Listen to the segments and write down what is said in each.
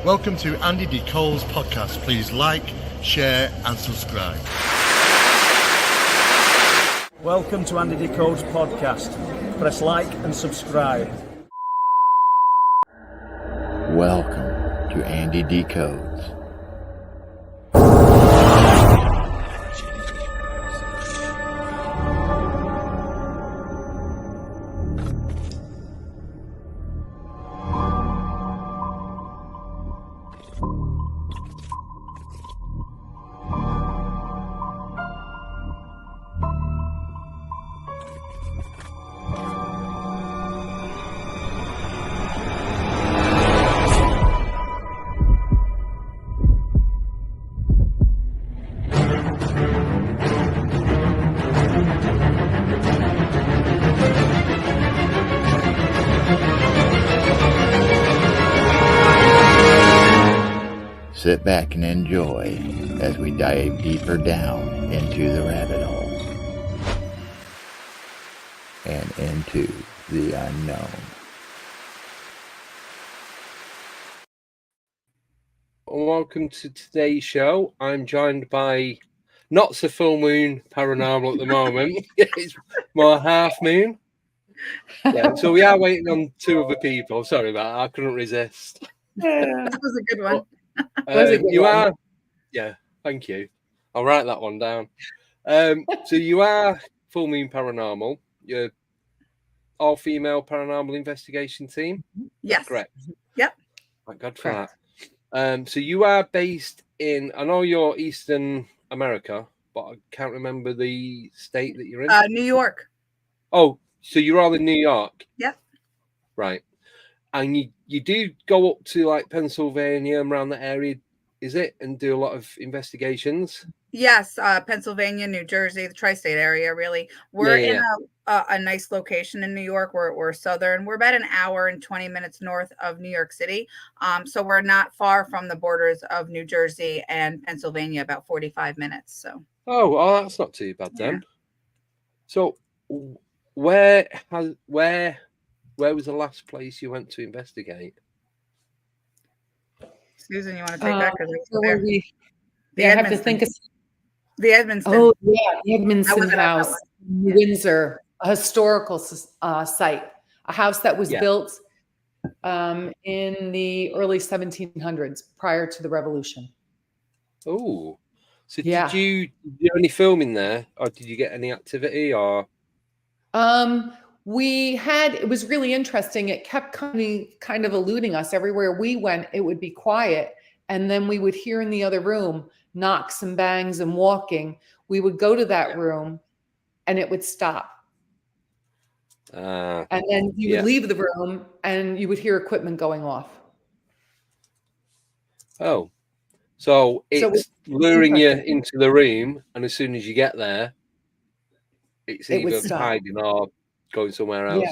Welcome to Andy D. Cole's podcast. Please like, share and subscribe. Welcome to Andy D. Cole's podcast. Press like and subscribe. Welcome to Andy Decodes. Sit back and enjoy as we dive deeper down into the rabbit hole and into the unknown. Welcome to today's show. I'm joined by not so full moon Paranormal at the moment. It's more half moon. Yeah, so we are waiting on two other people. Sorry about that. I couldn't resist. That was a good one. Yeah, thank you. I'll write that one down. So you are Full Moon Paranormal. You're all female paranormal investigation team. Yes. Correct. Yep. Thank God for that. So you are based in, I know you're Eastern America, but I can't remember the state that you're in. New York. Oh, so you're all in New York? Yep. Right. And you do go up to like Pennsylvania and around the area, is it? And do a lot of investigations? Yes. Pennsylvania, New Jersey, the tri-state area, really. We're in a nice location in New York. We're southern. We're about an hour and 20 minutes north of New York City. So we're not far from the borders of New Jersey and Pennsylvania, about 45 minutes. So. Oh, that's not too bad then. So where was the last place you went to investigate? Susan, you want to take that? I have to think of the Edmondson. Oh, yeah, the Edmondson House, Windsor, a historical site, a house that was built in the early 1700s, prior to the Revolution. Oh, so did you do any filming there, or did you get any activity, or? It was really interesting. It kept kind of eluding us. Everywhere we went, it would be quiet. And then we would hear in the other room knocks and bangs and walking. We would go to that room and it would stop. And then you would leave the room and you would hear equipment going off. Oh, so it's luring you into the room. And as soon as you get there, it's either hiding or going somewhere else.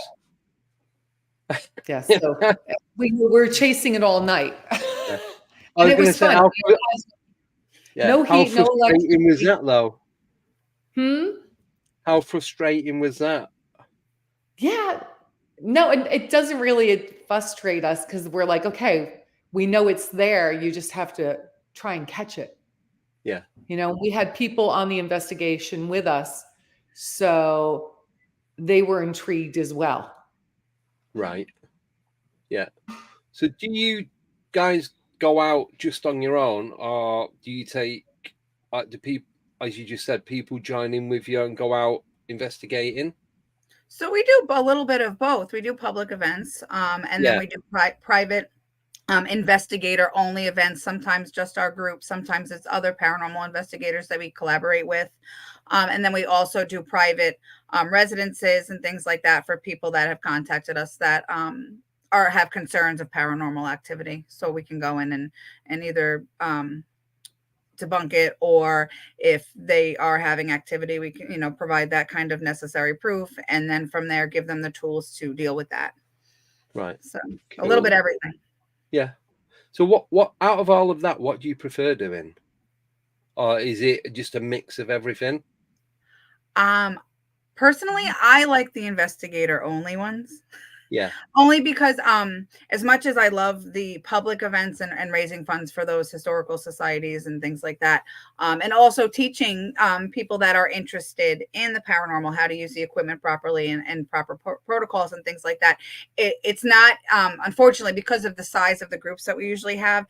Yeah. So we were chasing it all night. Yeah. I was going to say, no heat, no electricity. How frustrating was that, though? How frustrating was that? Yeah. No, it doesn't really frustrate us because we're like, okay, we know it's there. You just have to try and catch it. Yeah. You know, we had people on the investigation with us, so they were intrigued as well. Right. Yeah. So do you guys go out just on your own, or do you take, do people, as you just said, people join in with you and go out investigating? So we do a little bit of both. We do public events, and then we do private investigator-only events. Sometimes just our group. Sometimes it's other paranormal investigators that we collaborate with. And then we also do private residences and things like that for people that have contacted us that have concerns of paranormal activity. So we can go in and either debunk it, or if they are having activity, we can, provide that kind of necessary proof. And then from there, give them the tools to deal with that. Right. So a little bit of everything. Yeah. So what out of all of that, what do you prefer doing? Or is it just a mix of everything? Personally, I like the investigator only ones. Yeah. Only because as much as I love the public events and raising funds for those historical societies and things like that, and also teaching people that are interested in the paranormal how to use the equipment properly and proper protocols and things like that, it's not unfortunately, because of the size of the groups that we usually have,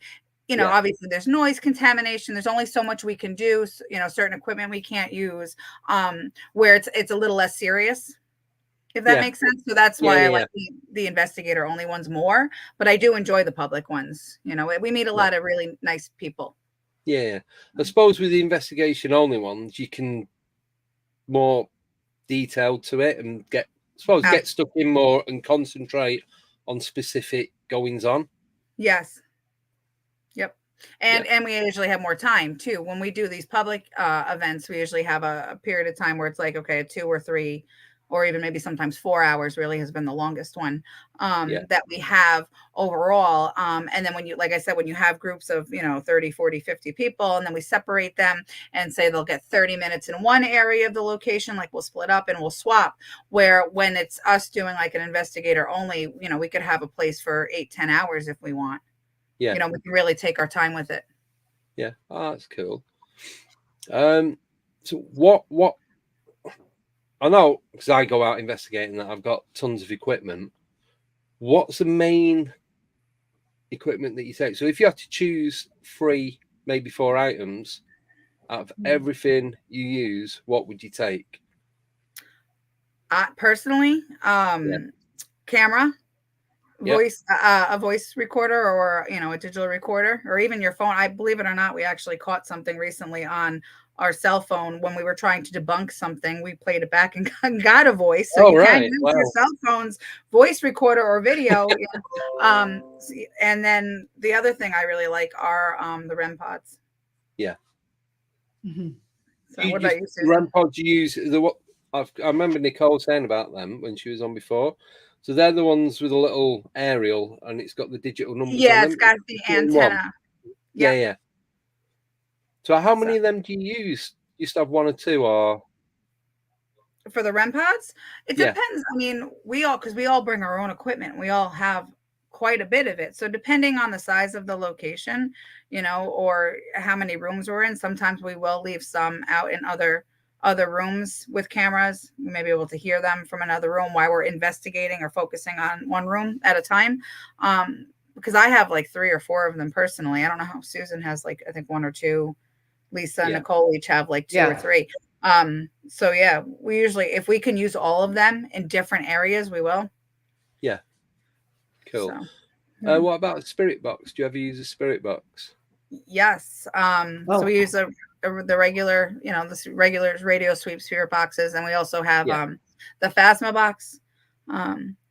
you know, obviously there's noise contamination. There's only so much we can do. You know, certain equipment we can't use, where it's a little less serious, if that makes sense. So that's why I like the investigator only ones more, but I do enjoy the public ones. You know, we meet a lot of really nice people. Yeah. I suppose with the investigation only ones, you can more detailed to it and get stuck in more and concentrate on specific goings on. Yes. Yep. And we usually have more time too. When we do these public events, we usually have a period of time where it's like, okay, 2 or 3, or even maybe sometimes 4 hours really has been the longest one that we have overall. And then when you, like I said, when you have groups of, you know, 30, 40, 50 people, and then we separate them and say they'll get 30 minutes in one area of the location, like we'll split up and we'll swap, where when it's us doing like an investigator only, you know, we could have a place for 8-10 hours if we want. Yeah. You know, we can really take our time with it. Yeah. Oh, that's cool. So what I know, because I go out investigating, that I've got tons of equipment. What's the main equipment that you take? So if you had to choose 3, maybe 4 items out of everything you use, what would you take? Personally, camera, voice, a voice recorder, or, you know, a digital recorder, or even your phone. I believe it or not, we actually caught something recently on our cell phone when we were trying to debunk something. We played it back and got a voice. So you can use your cell phone's voice recorder or video. And then the other thing I really like are the REM pods. Yeah. Mm-hmm. So what about you, Susan? REM pods you use I remember Nicole saying about them when she was on before. So they're the ones with a little aerial and it's got the digital numbers on them. Yeah, it's got the antenna. Yeah. So how many of them do you use? You just have 1 or 2, or for the REM pods? It depends. I mean, because we all bring our own equipment. We all have quite a bit of it. So depending on the size of the location, you know, or how many rooms we're in, sometimes we will leave some out in other rooms with cameras. We may be able to hear them from another room while we're investigating or focusing on one room at a time. Because I have like 3 or 4 of them personally. I don't know how Susan has, like, I think 1 or 2. Lisa and Nicole each have like 2 or 3. So yeah, we usually, if we can use all of them in different areas, we will. Yeah. Cool. So, what about a spirit box? Do you ever use a spirit box? Yes. So we use the regular, you know, the regular radio sweep spirit boxes, and we also have the Phasma box,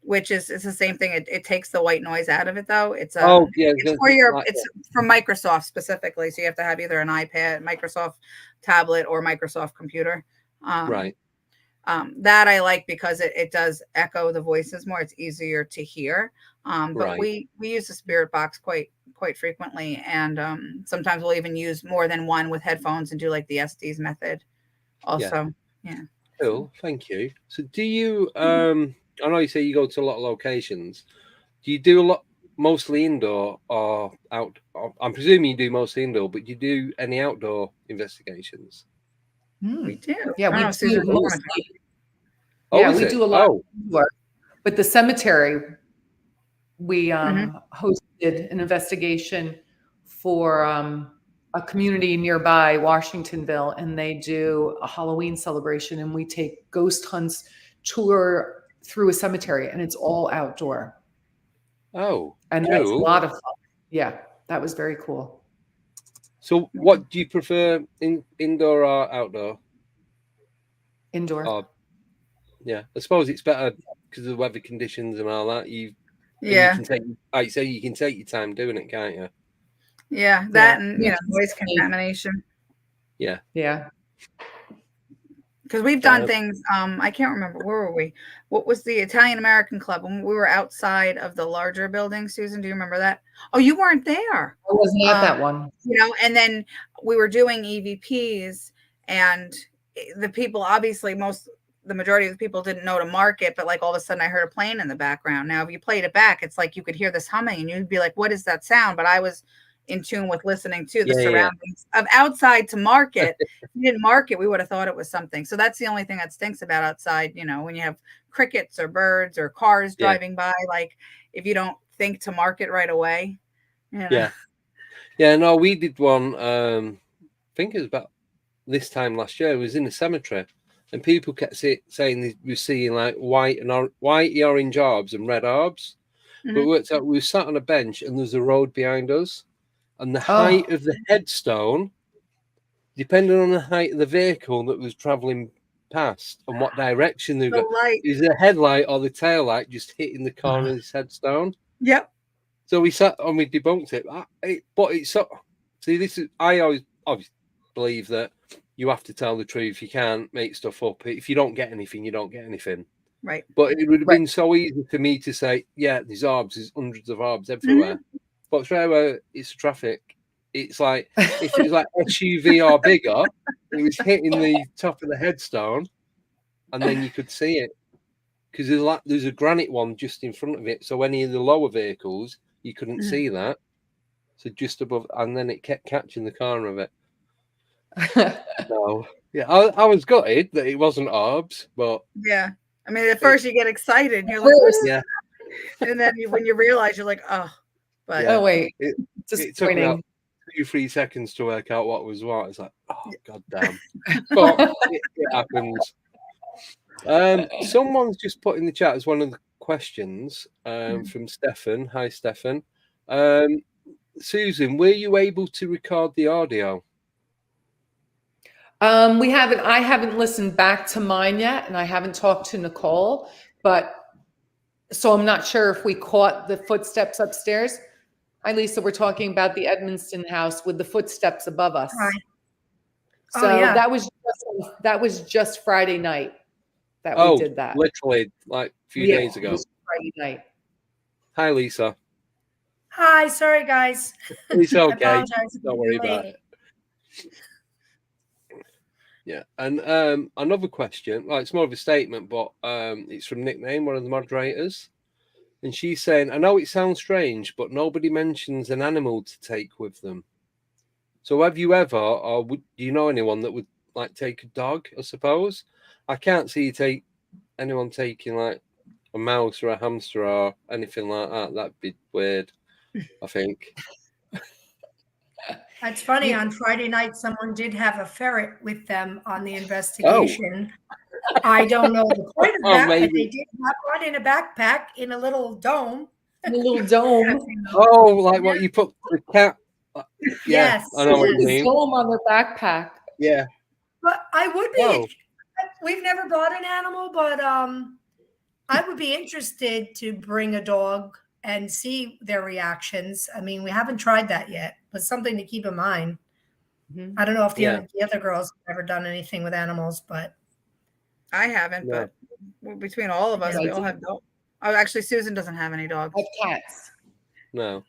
which is the same thing. It takes the white noise out of it, though. It's it's from Microsoft specifically, so you have to have either an iPad, Microsoft tablet, or Microsoft computer. Right. That I like because it does echo the voices more. It's easier to hear. But we use the spirit box quite frequently, and sometimes we'll even use more than one with headphones and do like the SDs method. Also, Cool. Thank you. So, do you? I know you say you go to a lot of locations. Do you do a lot, mostly indoor or out? I'm presuming you do mostly indoor, but do you do any outdoor investigations? We do. Yeah, we do mostly. We do a lot of work. But the cemetery, we hosted an investigation for a community nearby, Washingtonville, and they do a Halloween celebration, and we take ghost hunts tour through a cemetery, and it's all outdoor. Oh, and cool. That's a lot of fun. Yeah, that was very cool. So what do you prefer, indoor or outdoor? Indoor. I suppose it's better because of the weather conditions and all that. You can take, like you say, you can take your time doing it, can't you? Yeah, that and noise contamination. Yeah. Because we've done things. I can't remember, where were we? What was the Italian American Club when we were outside of the larger building? Susan, do you remember that? Oh, you weren't there. I wasn't at that one. You know, and then we were doing EVPs, and the people, obviously, most the majority of the people didn't know to mark it, but like all of a sudden I heard a plane in the background. Now, if you played it back, it's like you could hear this humming and you'd be like, what is that sound? But I was in tune with listening to the surroundings of outside to mark it. If you didn't mark it, we would have thought it was something. So that's the only thing that stinks about outside, you know, when you have crickets or birds or cars driving by, like if you don't think to mark it right away. You know? Yeah, no, we did one, I think it was about this time last year. It was in a cemetery. And people kept saying they were seeing like white orange orbs and red orbs. But it worked out we were sat on a bench and there's a road behind us. And the height of the headstone, depending on the height of the vehicle that was travelling past and what direction they were going, is the headlight or the tail light just hitting the corner of this headstone? Yep. So we sat and we debunked it. But it's so... See, this is... I always believe that you have to tell the truth. You can't make stuff up. If you don't get anything, you don't get anything. Right. But it would have been so easy for me to say, yeah, there's orbs, there's hundreds of orbs everywhere. But straight away, it's traffic. It's like, if it was like SUV or bigger, it was hitting the top of the headstone and then you could see it. Because there's a granite one just in front of it. So any of the lower vehicles, you couldn't see that. So just above, and then it kept catching the corner of it. So yeah, I was gutted that it wasn't orbs, but yeah, I mean, at first you get excited, you're like, and then when you realize, you're like, oh, but oh wait, it took about 2-3 seconds to work out what was what. It's like, oh god damn, but it happens. Someone's just put in the chat as one of the questions from Stefan. Hi, Stefan. Susan, were you able to record the audio? We haven't. I haven't listened back to mine yet, and I haven't talked to Nicole. But so I'm not sure if we caught the footsteps upstairs. Hi, Lisa. We're talking about the Edmonston house with the footsteps above us. Right. So that was just Friday night that we did that. Literally like a few days ago. Friday night. Hi, Lisa. Hi, sorry guys. It's okay. I apologize. Don't worry about it. Yeah, and another question. Well, it's more of a statement, but it's from Nickname, one of the moderators, and she's saying, "I know it sounds strange, but nobody mentions an animal to take with them. So, have you ever, or do you know anyone that would like take a dog? I suppose I can't see anyone taking like a mouse or a hamster or anything like that. That'd be weird. I think." That's funny. On Friday night, someone did have a ferret with them on the investigation. I don't know the point of that, but they did have one in a backpack in a little dome. In a little dome. Oh, like what you put the cat? Yes. I know what you mean. Dome on their backpack. Yeah. But I would be. We've never brought an animal, but I would be interested to bring a dog and see their reactions. I mean, we haven't tried that yet, but something to keep in mind. I don't know if the other girls have ever done anything with animals, but I haven't. But between all of us, we all have dogs. Oh, actually, Susan doesn't have any dogs. I have cats. No.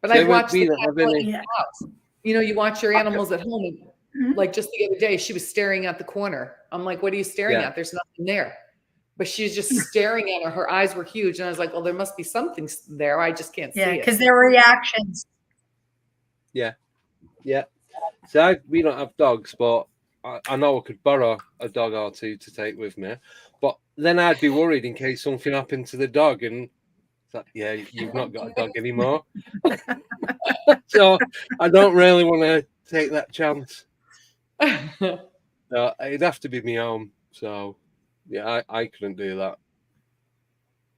But I've watched the cat in the house. You know, you watch your animals at home. And, like just the other day, she was staring at the corner. I'm like, "What are you staring at? There's nothing there." But she's just staring at her. Her eyes were huge. And I was like, well, there must be something there. I just can't see it. Yeah, because their reactions. Yeah. Yeah. So we don't have dogs, but I know I could borrow a dog or two to take with me. But then I'd be worried in case something happened to the dog. And it's like, yeah, you've not got a dog anymore. So I don't really want to take that chance. It'd have to be my own. So... yeah, I couldn't do that.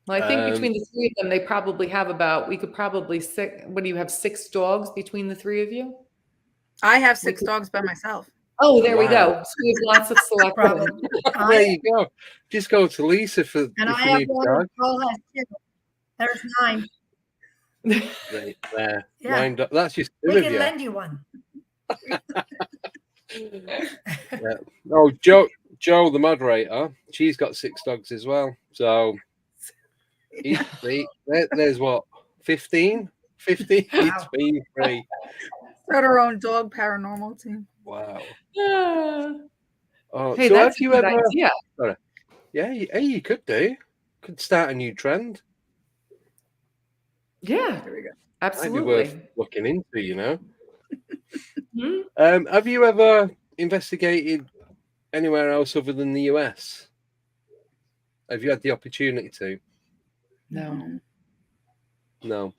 Well, I think between the three of them, they probably have we could probably what do you have, 6 dogs between the three of you? I have 6 dogs by myself. Oh, there we go. So we have lots of selection. There you go. Just go to Lisa for and I have one. Has 2. There's 9. Right there. Yeah. 9 that's just 2 we of can you. lend you one. Yeah. Oh, Joe, the moderator, she's got 6 dogs as well. So there's what, 15? 15 between 3. Got our own dog paranormal team. Wow. Hey, so that's have you a good ever? idea. Sorry. Yeah, you could do. Could start a new trend. Yeah, There we go. Might be absolutely. worth looking into, you know. Mhm. Have you ever investigated anywhere else other than the US? Have you had the opportunity to? No. No.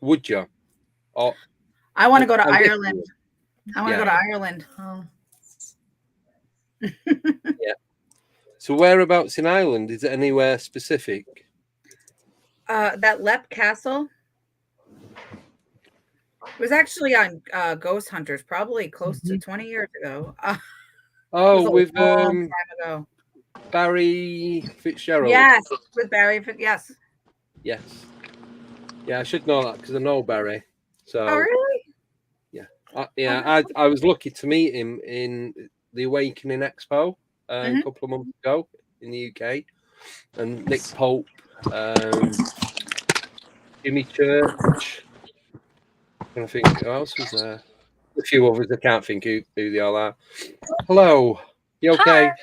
Would you? Or I want to go to I'm guessing Ireland. you- I want to go to Ireland. Oh. So whereabouts in Ireland? Is it anywhere specific? That Lep Castle. It was actually on Ghost Hunters, probably close to 20 years ago. It was a with long time ago. Barry Fitzgerald. Yes, with Barry. Yes. Yes. Yeah, I should know that because I know Barry. So Oh, really? I was lucky to meet him in the Awakening Expo a couple of months ago in the UK, and Nick Pope, Jimmy Church. I think who else was there? A few others. I can't think who they all are. Hello, you okay? Hi.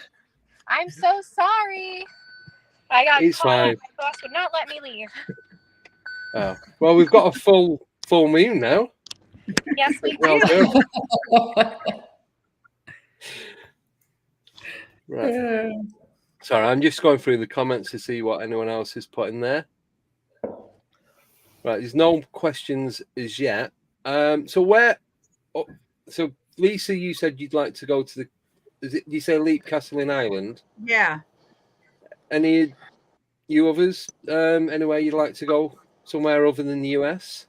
I'm so sorry. I got It's caught fine. up. My boss would not let me leave. Oh, well, we've got a full moon now. Yes, we Well, do. good. Right. Sorry, I'm just going through the comments to see what anyone else has put in there. Right, there's no questions as yet. So Lisa, you said you'd like to go to the. Did you say Leap Castle in Ireland? Yeah. Any you others? Anywhere you'd like to go somewhere other than the US?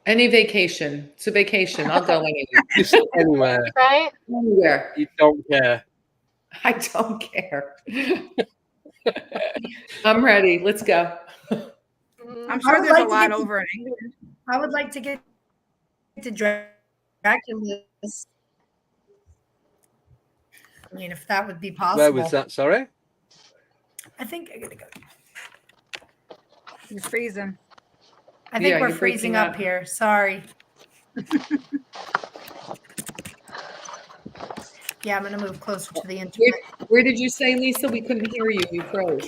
Any vacation. It's a vacation. I'll go anywhere. Just anywhere. Right? Anywhere. You don't care. I don't care. I'm ready. Let's go. I'm sure would there's like a to lot get to- over in England. I would like to get to Dracula's. I mean, if that would be possible. Where was that? Sorry. I think I'm gonna go. He's freezing. I think Yeah, we're you're freezing breaking up up. here. Sorry. Yeah, I'm gonna move closer to the internet. Where did you say, Lisa? We couldn't hear you. You froze.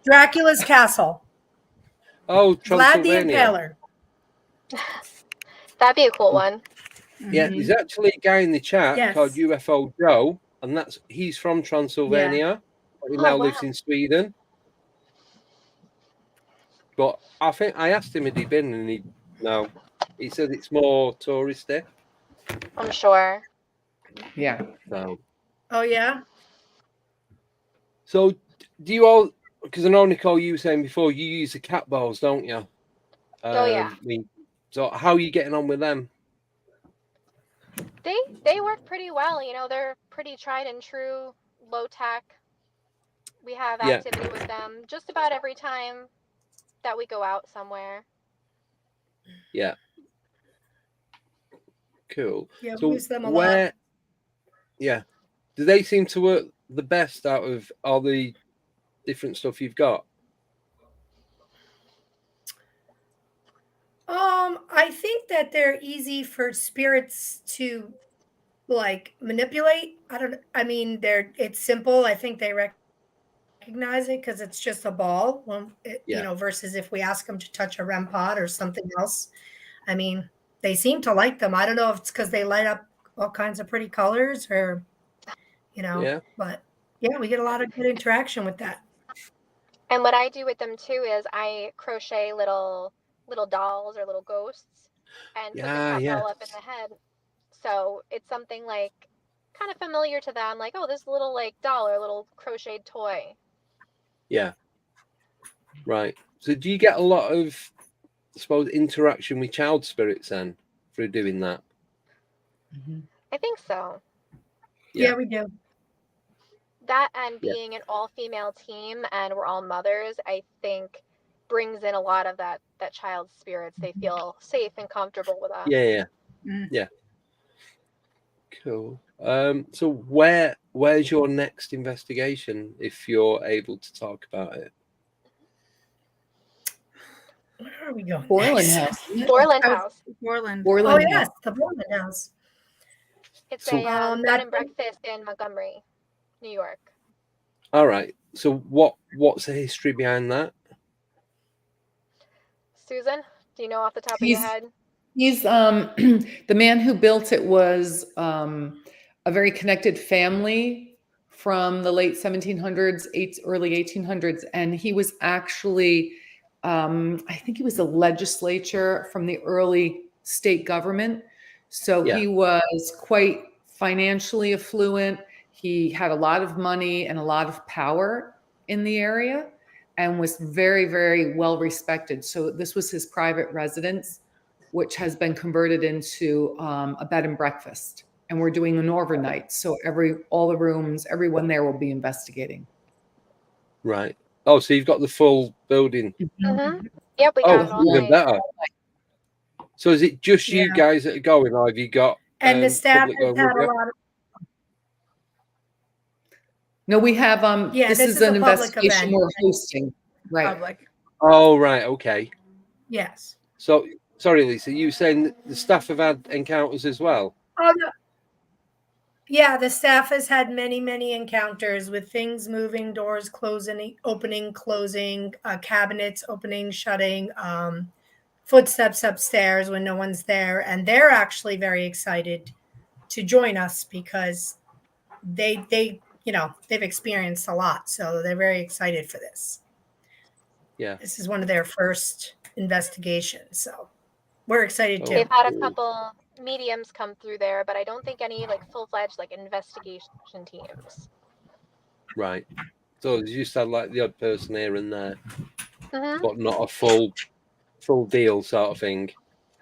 Dracula's Castle. Oh, Vlad the Transylvania. Impaler. That'd be a cool one. Yeah, there's actually a guy in the chat Yes. called UFO Joe, and he's from Transylvania. But he Oh, now wow. lives in Sweden. But I think I asked him had he been, and he said it's more touristy. I'm sure. Yeah. Oh yeah. So do you all? Because I know Nicole, you were saying before you use the cat balls, don't you? Oh, yeah. So how are you getting on with them? They work pretty well. You know, they're pretty tried and true, low tech. We have Yeah. activity with them just about every time that we go out somewhere. Yeah. Cool. Yeah, we So use them a lot. Yeah. Do they seem to work the best out of all the different stuff you've got? I think that they're easy for spirits to like manipulate. It's simple. I think they recognize it because it's just a ball. Versus if we ask them to touch a REM pod or something else. I mean, they seem to like them. I don't know if it's because they light up all kinds of pretty colors or, but yeah, we get a lot of good interaction with that. And what I do with them too is I crochet little dolls or little ghosts and put the cat doll up in the head. So it's something like kind of familiar to them, like, oh, this little like doll or little crocheted toy. Yeah. Right. So do you get a lot of, I suppose, interaction with child spirits then through doing that? I think so. Yeah, we do. That and being an all-female team and we're all mothers, I think brings in a lot of that child's spirits. They feel safe and comfortable with us. Yeah. Cool. So where's your next investigation if you're able to talk about it? Where are we going? Borland House. Borland House. Borland. Oh yes, the Borland House. It's So, a bed and breakfast in Montgomery, New York. All right. So what's the history behind that? Susan, do you know off the top of your head? He's the man who built it was a very connected family from the late 1700s, early 1800s, and he was actually, I think he was a legislature from the early state government. So he was quite financially affluent. He had a lot of money and a lot of power in the area and was very, very well respected. So this was his private residence, which has been converted into a bed and breakfast. And we're doing an overnight. So all the rooms, everyone there will be investigating. Right. Oh, so you've got the full building. Mm-hmm. Yep, we got it all even day. better. So is it just you guys that are going, or have you got and the staff public has going had with a you? lot of. No, we have this is is an a public investigation event. we're hosting. Right. Public. Oh, right, okay. Yes. So sorry, Lisa, you were saying that the staff have had encounters as well? Oh no. Yeah, the staff has had many, many encounters with things moving, doors closing, opening, closing, cabinets opening, shutting, footsteps upstairs when no one's there. And they're actually very excited to join us because they've experienced a lot. So they're very excited for this. Yeah. This is one of their first investigations. So we're excited too. They've had a couple mediums come through there, but I don't think any like full-fledged like investigation teams. Right. So you just had like the odd person here and there, Mm-hmm. but not a full deal sort of thing.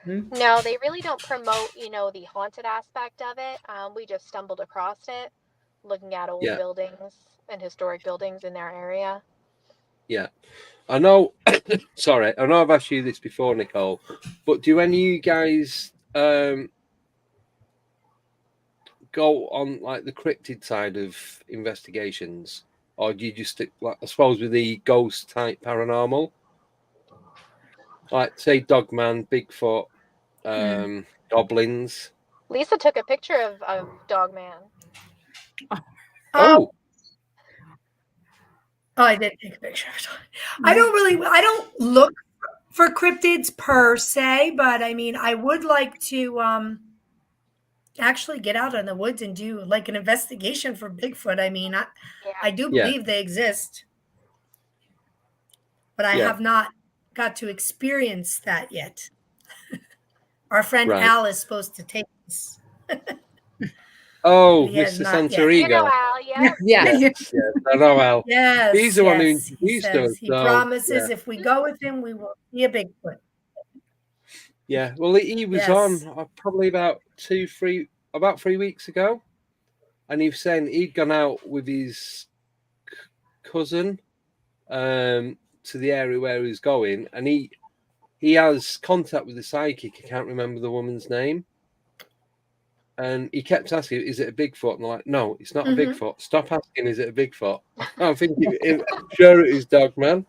No, they really don't promote, the haunted aspect of it. We just stumbled across it, looking at old buildings and historic buildings in their area. Yeah. I know, sorry, I know I've asked you this before, Nicole, but do any of you guys go on like the cryptid side of investigations? Or do you just stick, like, I suppose, with the ghost type paranormal? Like, say, Dogman, Bigfoot, goblins. Lisa took a picture of Dogman. Oh, I did take a picture. I don't look for cryptids per se, but I mean, I would like to actually get out in the woods and do like an investigation for Bigfoot. I mean, I do believe they exist, but I have not got to experience that yet. Our friend Al is supposed to take us. Oh, Mr. Santorigo. You know Al, yeah. Yes. I know Al. Yes. He's the one who introduced us. He promises if we go with him, we will see a Bigfoot. Yeah. Well, he was on probably about 3 weeks ago. And he was saying he'd gone out with his cousin to the area where he was going. And he has contact with the psychic. I can't remember the woman's name. And he kept asking, is it a Bigfoot? And they're like, no, it's not a Bigfoot. Stop asking, is it a Bigfoot? I'm thinking, sure it is Dogman.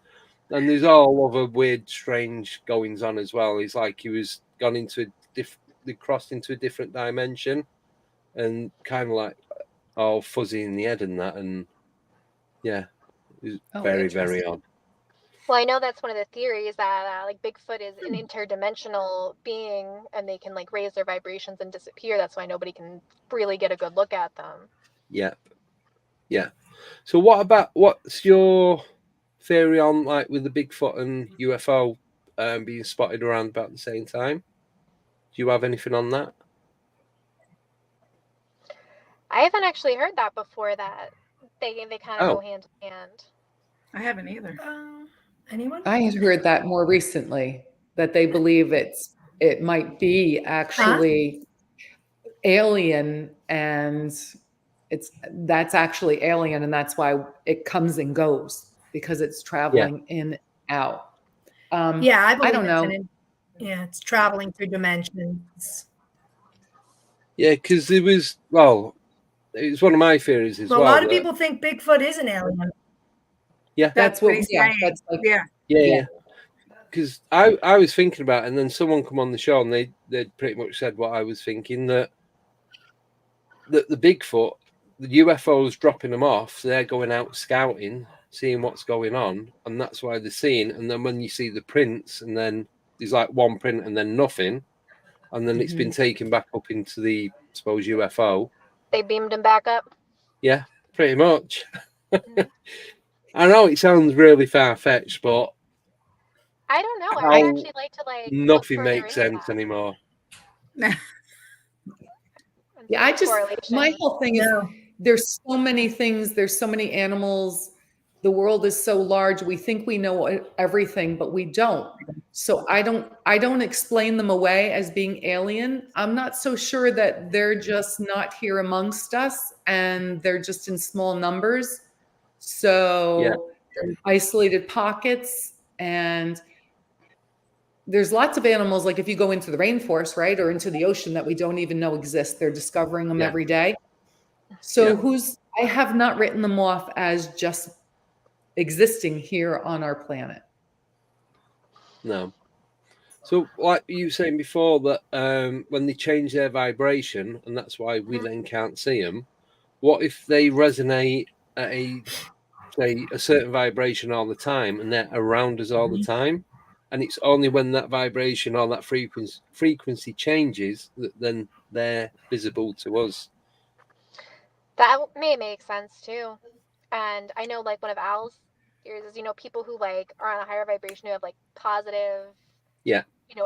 And there's all other weird, strange goings on as well. He's like, he was gone into they crossed into a different dimension and kind of like all fuzzy in the head and that. And yeah, it was very, very odd. Well, I know that's one of the theories that like Bigfoot is an interdimensional being and they can like raise their vibrations and disappear. That's why nobody can really get a good look at them. Yeah. Yeah. So what's your theory on like with the Bigfoot and UFO being spotted around about the same time? Do you have anything on that? I haven't actually heard that before, that they kind of go hand in hand. I haven't either. Anyone? I had heard that more recently, that they believe it might be actually alien, and that's actually alien, and that's why it comes and goes, because it's traveling in and out. I believe I don't know. It's traveling through dimensions. Yeah, because it was one of my theories as well. A lot of people think Bigfoot is an alien. Yeah, that's what he's saying. That's like, yeah. Because I was thinking about it, and then someone come on the show and they pretty much said what I was thinking, that the Bigfoot, the UFOs dropping them off, so they're going out scouting, seeing what's going on, and that's why they're seeing. And then when you see the prints, and then there's like one print and then nothing, and then it's been taken back up into the, I suppose, UFO. They beamed him back up. Yeah, pretty much. I know it sounds really far-fetched, but I don't know. I actually like to nothing makes sense anymore. Yeah, my whole thing is there's so many things, there's so many animals. The world is so large. We think we know everything, but we don't. So I don't explain them away as being alien. I'm not so sure that they're just not here amongst us and they're just in small numbers. So isolated pockets, and there's lots of animals, like if you go into the rainforest, right, or into the ocean that we don't even know exist. They're discovering them every day. So I have not written them off as just existing here on our planet. No. So like you were saying before, that when they change their vibration, and that's why we then can't see them, what if they resonate at a certain vibration all the time, and they're around us all the time, and it's only when that vibration or that frequency changes that then they're visible to us? That may make sense too. And I know, like, one of Al's theories is, people who like are on a higher vibration, who have like positive,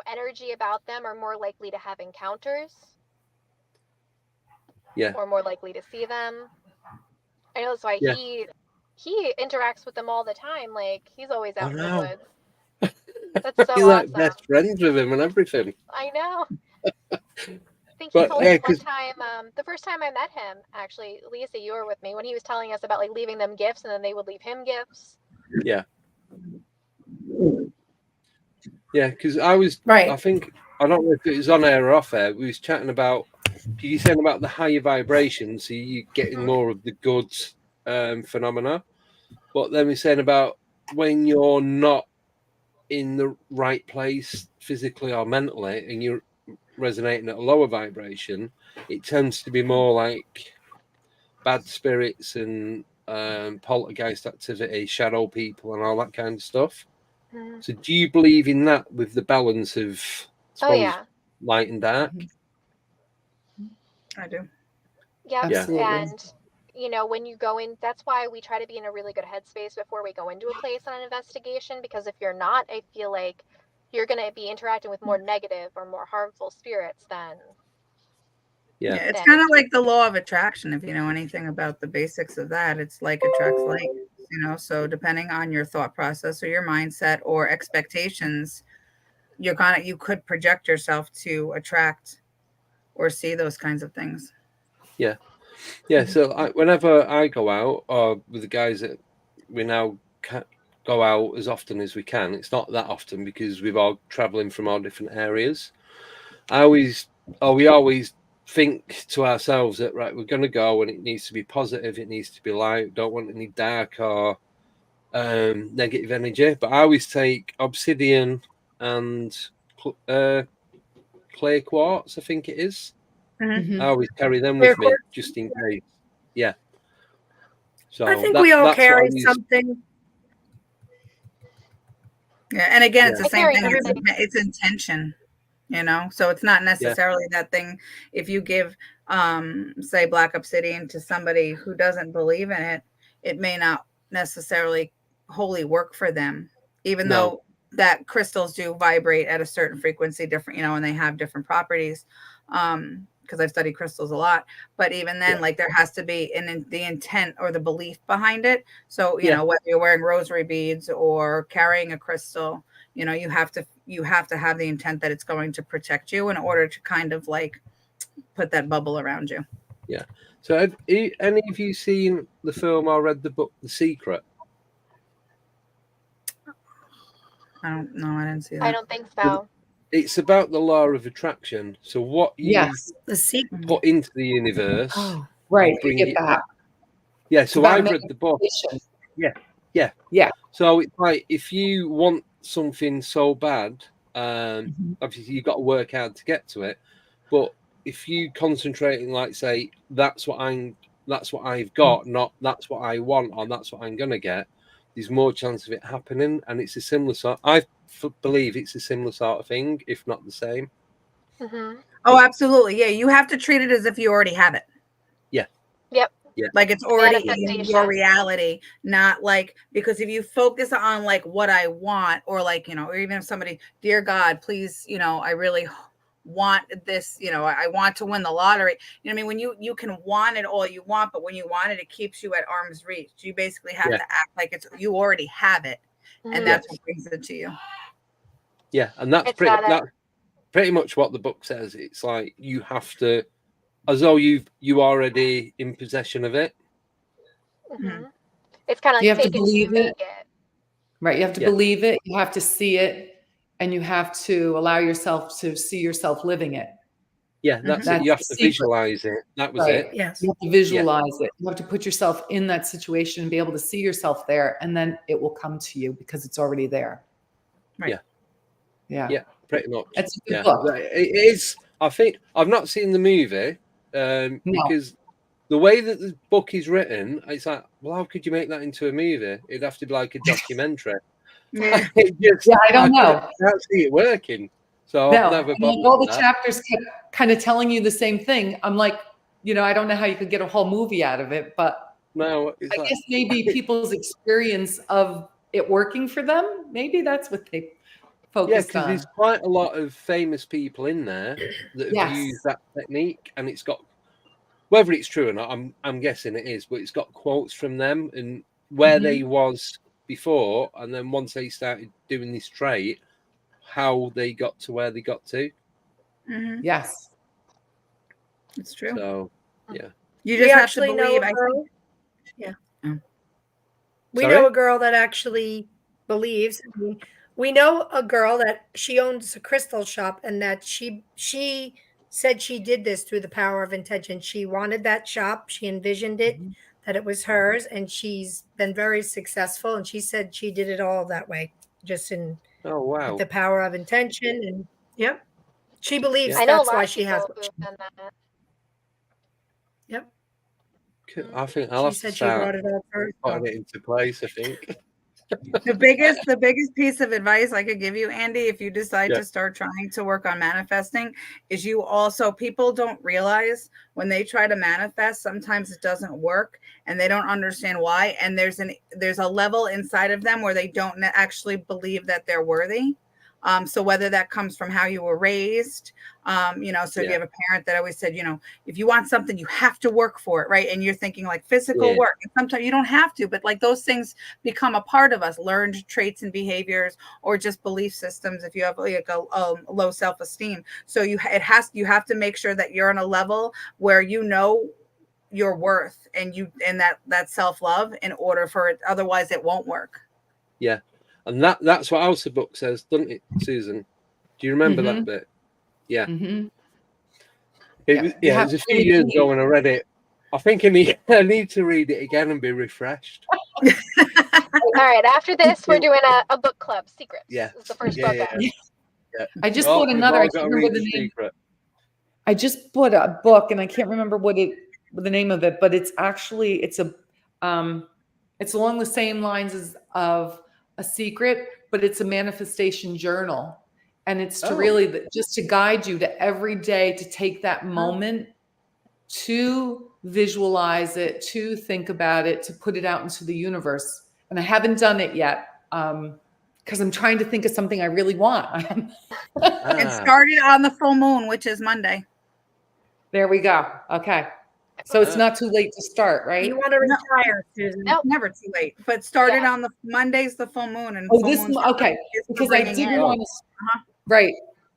energy about them, are more likely to have encounters. Yeah. Or more likely to see them. I know that's why he interacts with them all the time. Like, he's always out in the woods. That's so He's awesome. like best friends with him and everything. I know. I think he told me one time, the first time I met him, actually, Lisa, you were with me, when he was telling us about like leaving them gifts and then they would leave him gifts. Yeah. Yeah, because I think, I don't know if it was on air or off air, we was chatting about, you saying about the higher vibrations, so you're getting more of the good phenomena. But then we're saying about when you're not in the right place physically or mentally, and you're resonating at a lower vibration, it tends to be more like bad spirits and poltergeist activity, shadow people, and all that kind of stuff. So do you believe in that, with the balance of light and dark? I do. Yeah, absolutely. And when you go in, that's why we try to be in a really good headspace before we go into a place on an investigation, because if you're not, I feel like you're going to be interacting with more negative or more harmful spirits than. Yeah, it's kind of like the law of attraction. If you know anything about the basics of that, it's like attracts like, so depending on your thought process or your mindset or expectations, you could project yourself to attract or see those kinds of things. Yeah. Yeah, so whenever I go out, or with the guys that we now go out as often as we can, it's not that often because we're all traveling from all different areas. We always think to ourselves that, right, we're going to go and it needs to be positive, it needs to be light, don't want any dark or negative energy. But I always take obsidian and clay quartz, I think it is. I always carry them with me just in case. Yeah. So I think we all carry something. Yeah, and again, it's the same thing. It's intention, so it's not necessarily that thing. If you give, say, black obsidian to somebody who doesn't believe in it, it may not necessarily wholly work for them, even though that crystals do vibrate at a certain frequency, different, and they have different properties. Because I've studied crystals a lot, but even then, like, there has to be the intent or the belief behind it. So, whether you're wearing rosary beads or carrying a crystal, you have to have the intent that it's going to protect you in order to kind of like put that bubble around you. Yeah. So have any of you seen the film or read the book, The Secret? I don't know. I didn't see that. I don't think so. It's about the law of attraction. So what you put into the universe, bring it back. Yeah, so I've read the book. Yeah. So it's like, if you want something so bad, obviously you've got to work hard to get to it. But if you concentrating, like say, that's what I've got, not that's what I want, or that's what I'm gonna get, there's more chance of it happening. And it's a similar sort. I believe it's a similar sort of thing, if not the same. Mm-hmm. Oh, absolutely. Yeah, you have to treat it as if you already have it. Yeah. Yep. Yeah. Like it's already in your reality, not like, because if you focus on like what I want, or like, you know, or even if somebody, dear God, please, you know, I really want this, you know, I want to win the lottery. You know what I mean? When you can want it all you want, but when you want it, it keeps you at arm's reach. You basically have to act like you already have it. And that's what brings it to you. Yeah. And that's pretty much what the book says. It's like you have to, as though you already in possession of it. Mm-hmm. It's kind of like you have to believe it. Right. You have to believe it. You have to see it, and you have to allow yourself to see yourself living it. Yeah, that's it. You have to visualize it. That was it. Yes. You have to visualize it. You have to put yourself in that situation and be able to see yourself there, and then it will come to you because it's already there. Right. Yeah, pretty much. It's a good book. It is. I think I've not seen the movie because the way that the book is written, it's like, well, how could you make that into a movie? It'd have to be like a documentary. Yeah, I don't know. I can't see it working. So I've never bothered. All the chapters kept kind of telling you the same thing. I'm like, you know, I don't know how you could get a whole movie out of it, but no, I guess maybe people's experience of it working for them, maybe that's what they focused on. There's quite a lot of famous people in there that have used that technique, and it's got, whether it's true or not, I'm guessing it is, but it's got quotes from them and where they was before, and then once they started doing this trait, how they got to where they got to. Mm-hmm. Yes, it's true. So yeah, you just have to believe. We know a girl that actually believes. We know a girl that she owns a crystal shop, and that she said she did this through the power of intention. She wanted that shop. She envisioned it, that it was hers, and she's been very successful. And she said she did it all that way, just in with the power of intention. And she believes that's why she has what she done that. Yep. I think I'll have to start putting it into place. I think the biggest piece of advice I could give you, Andy, if you decide to start trying to work on manifesting, is people don't realize when they try to manifest, sometimes it doesn't work and they don't understand why. And there's a level inside of them where they don't actually believe that they're worthy. So whether that comes from how you were raised, so if you have a parent that always said, if you want something, you have to work for it, right? And you're thinking like physical work. And sometimes you don't have to, but like those things become a part of us, learned traits and behaviors, or just belief systems. If you have like a low self-esteem, so you have to make sure that you're on a level where you know your worth and that self-love in order for it. Otherwise, it won't work. Yeah. And that's what else the book says, doesn't it, Susan? Do you remember that bit? Yeah. It was a few years ago when I read it. I think I need to read it again and be refreshed. All right. After this, we're doing a book club. Secrets. Yeah. Is the first book. Yeah. I just bought another. I can't remember the name. I just bought a book and I can't remember the name of it, but it's actually it's along the same lines of a secret, but it's a manifestation journal, and it's to really just to guide you to every day to take that moment to visualize it, to think about it, to put it out into the universe. And I haven't done it yet because I'm trying to think of something I really want. It started on the full moon, which is Monday. There we go. Okay. So it's not too late to start, right? You want to retire, Susan? No, never too late. But started on the Monday's the full moon, and because I didn't want to. Right,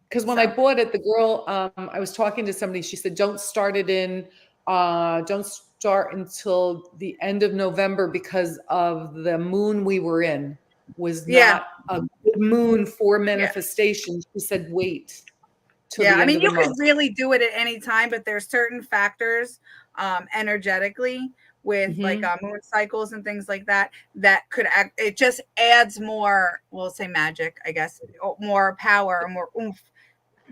because when I bought it, the girl I was talking to somebody. She said, "Don't start it don't start until the end of November because of the moon we were in was not a good moon for manifestation." She said, "Wait." I mean, you could really do it at any time, but there's certain factors energetically with like moon cycles and things like that could it just adds more, we'll say magic, I guess, more power and more oomph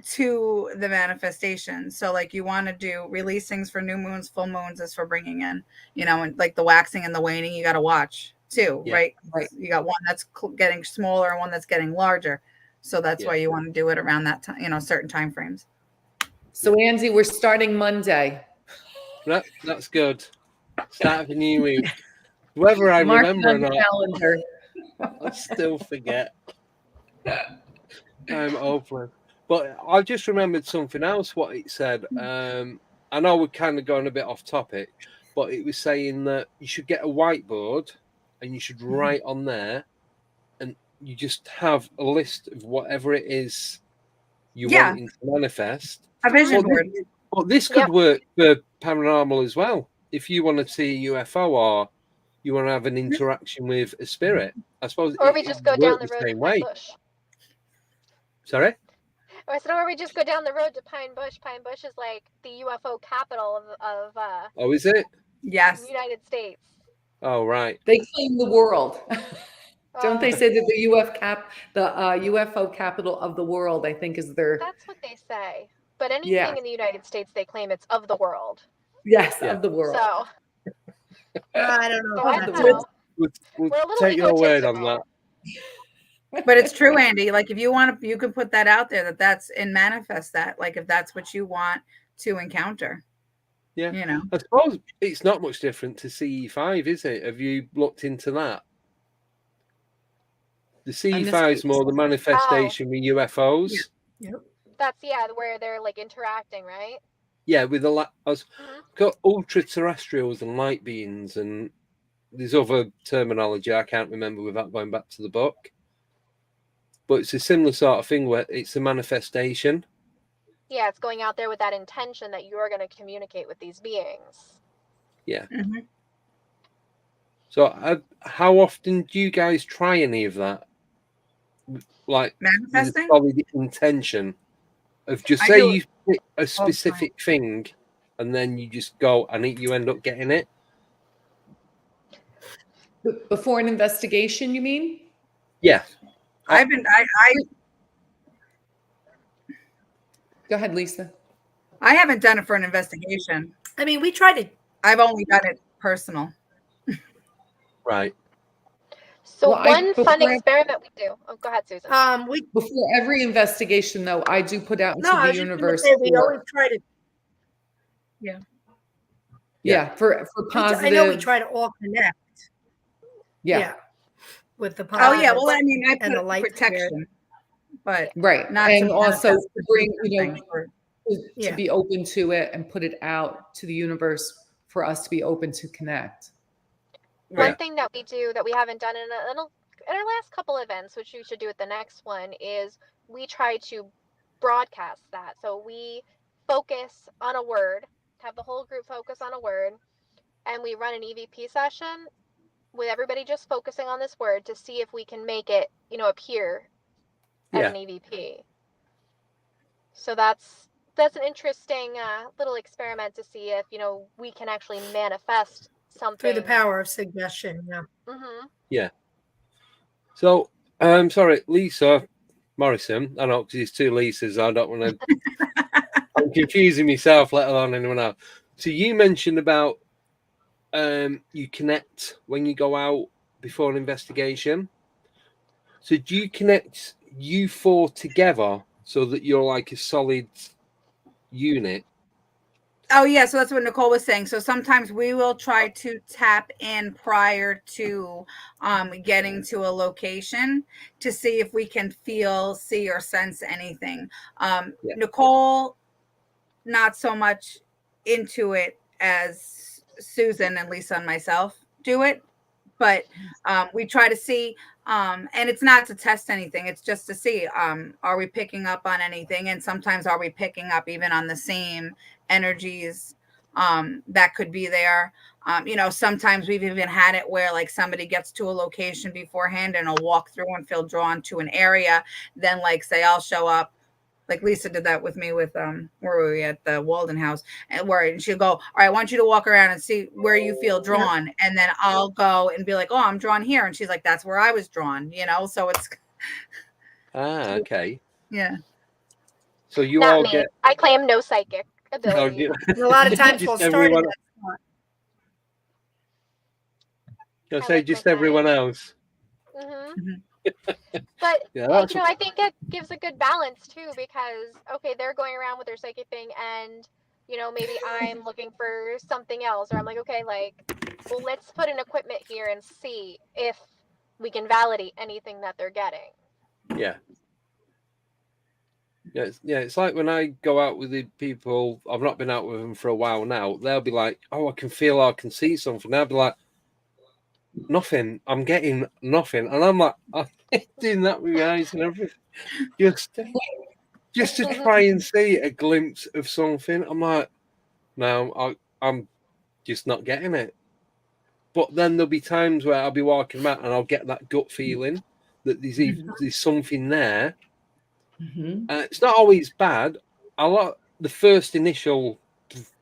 to the manifestation. So like you want to do releasings for new moons, full moons is for bringing in, and like the waxing and the waning, you got to watch too, right? You got one that's getting smaller and one that's getting larger. So that's why you want to do it around that time, certain time frames. So Andy, we're starting Monday. That's good. Start of a new week. Whether I remember or not, calendar. I still forget. I'm hopeless. But I just remembered something else, what it said. I know we're kind of going a bit off topic, but it was saying that you should get a whiteboard and you should write on there, and you just have a list of whatever it is you want to manifest. A vision board. But this could work for paranormal as well. If you want to see a UFO or you want to have an interaction with a spirit, I suppose. Or we just go down the road to Pine Bush. Sorry? Or we just go down the road to Pine Bush. Pine Bush is like the UFO capital of oh, is it? Yes. United States. Oh, right. They claim the world. Don't they say that the UFO capital of the world, I think, is their... That's what they say. But anything in the United States, they claim it's of the world. Yes, of the world. So I don't know. So I don't know. We'll take your word on that. But it's true, Andy. Like if you want to, you can put that out there that's and manifest that. Like if that's what you want to encounter. Yeah. I suppose it's not much different to CE5, is it? Have you looked into that? The CE5 is more the manifestation with UFOs. Yep. That's where they're like interacting, right? Yeah, with got ultra terrestrials and light beings, and there's other terminology I can't remember without going back to the book. But it's a similar sort of thing where it's a manifestation. Yeah, it's going out there with that intention that you are going to communicate with these beings. Yeah. Mm-hmm. So how often do you guys try any of that? Like manifesting? Solid intention of just say you pick a specific thing and then you just go and you end up getting it. Before an investigation, you mean? Yeah. I Go ahead, Lisa. I haven't done it for an investigation. I mean, we tried it. I've only done it personal. Right. So one fun experiment we do. Oh, go ahead, Susan. Before every investigation, though, I do put out into the universe. We always try to. Yeah. Yeah, for positive. I know we try to all connect. Yeah. With the positive. Oh yeah. Well, I mean, I put and the light protection, but right, not and also to bring to be open to it and put it out to the universe for us to be open to connect. One thing that we do that we haven't done in our last couple events, which we should do at the next one, is we try to broadcast that. So we focus on a word, have the whole group focus on a word, and we run an EVP session with everybody just focusing on this word to see if we can make it, appear as an EVP. So that's an interesting little experiment to see if, we can actually manifest something through the power of suggestion. Yeah. Mm-hmm. Yeah. So, sorry, Lisa Morrison. I know because it's two Lisas. I don't want to. I'm confusing myself, let alone anyone else. So you mentioned about you connect when you go out before an investigation. So do you connect you four together so that you're like a solid unit? Oh yeah, so that's what Nicole was saying. So sometimes we will try to tap in prior to getting to a location to see if we can feel, see, or sense anything. Nicole, not so much into it as Susan and Lisa and myself do it, but we try to see, and it's not to test anything. It's just to see, are we picking up on anything? And sometimes are we picking up even on the same energies that could be there. Sometimes we've even had it where like somebody gets to a location beforehand and will walk through and feel drawn to an area. Then like say I'll show up, like Lisa did that with me with where were we at the Walden house, and she'll go, all right, I want you to walk around and see where you feel drawn. And then I'll go and be like, oh, I'm drawn here. And she's like, that's where I was drawn, so it's okay. Yeah. So you Not all me. get. I claim no psychic ability. A lot of times we'll start it. You'll say like just everyone else. But yeah, I think it gives a good balance too, because okay, they're going around with their psychic thing, and maybe I'm looking for something else, or I'm like, okay, like, well, let's put an equipment here and see if we can validate anything that they're getting. Yeah. It's like when I go out with the people, I've not been out with them for a while now, they'll be like, oh, I can feel, I can see something. I'll be like, nothing. I'm getting nothing. And I'm like, I'm doing that with my eyes and everything. Just to try and see a glimpse of something. I'm like, no, I'm just not getting it. But then there'll be times where I'll be walking out and I'll get that gut feeling that there's something there. It's not always bad. The first initial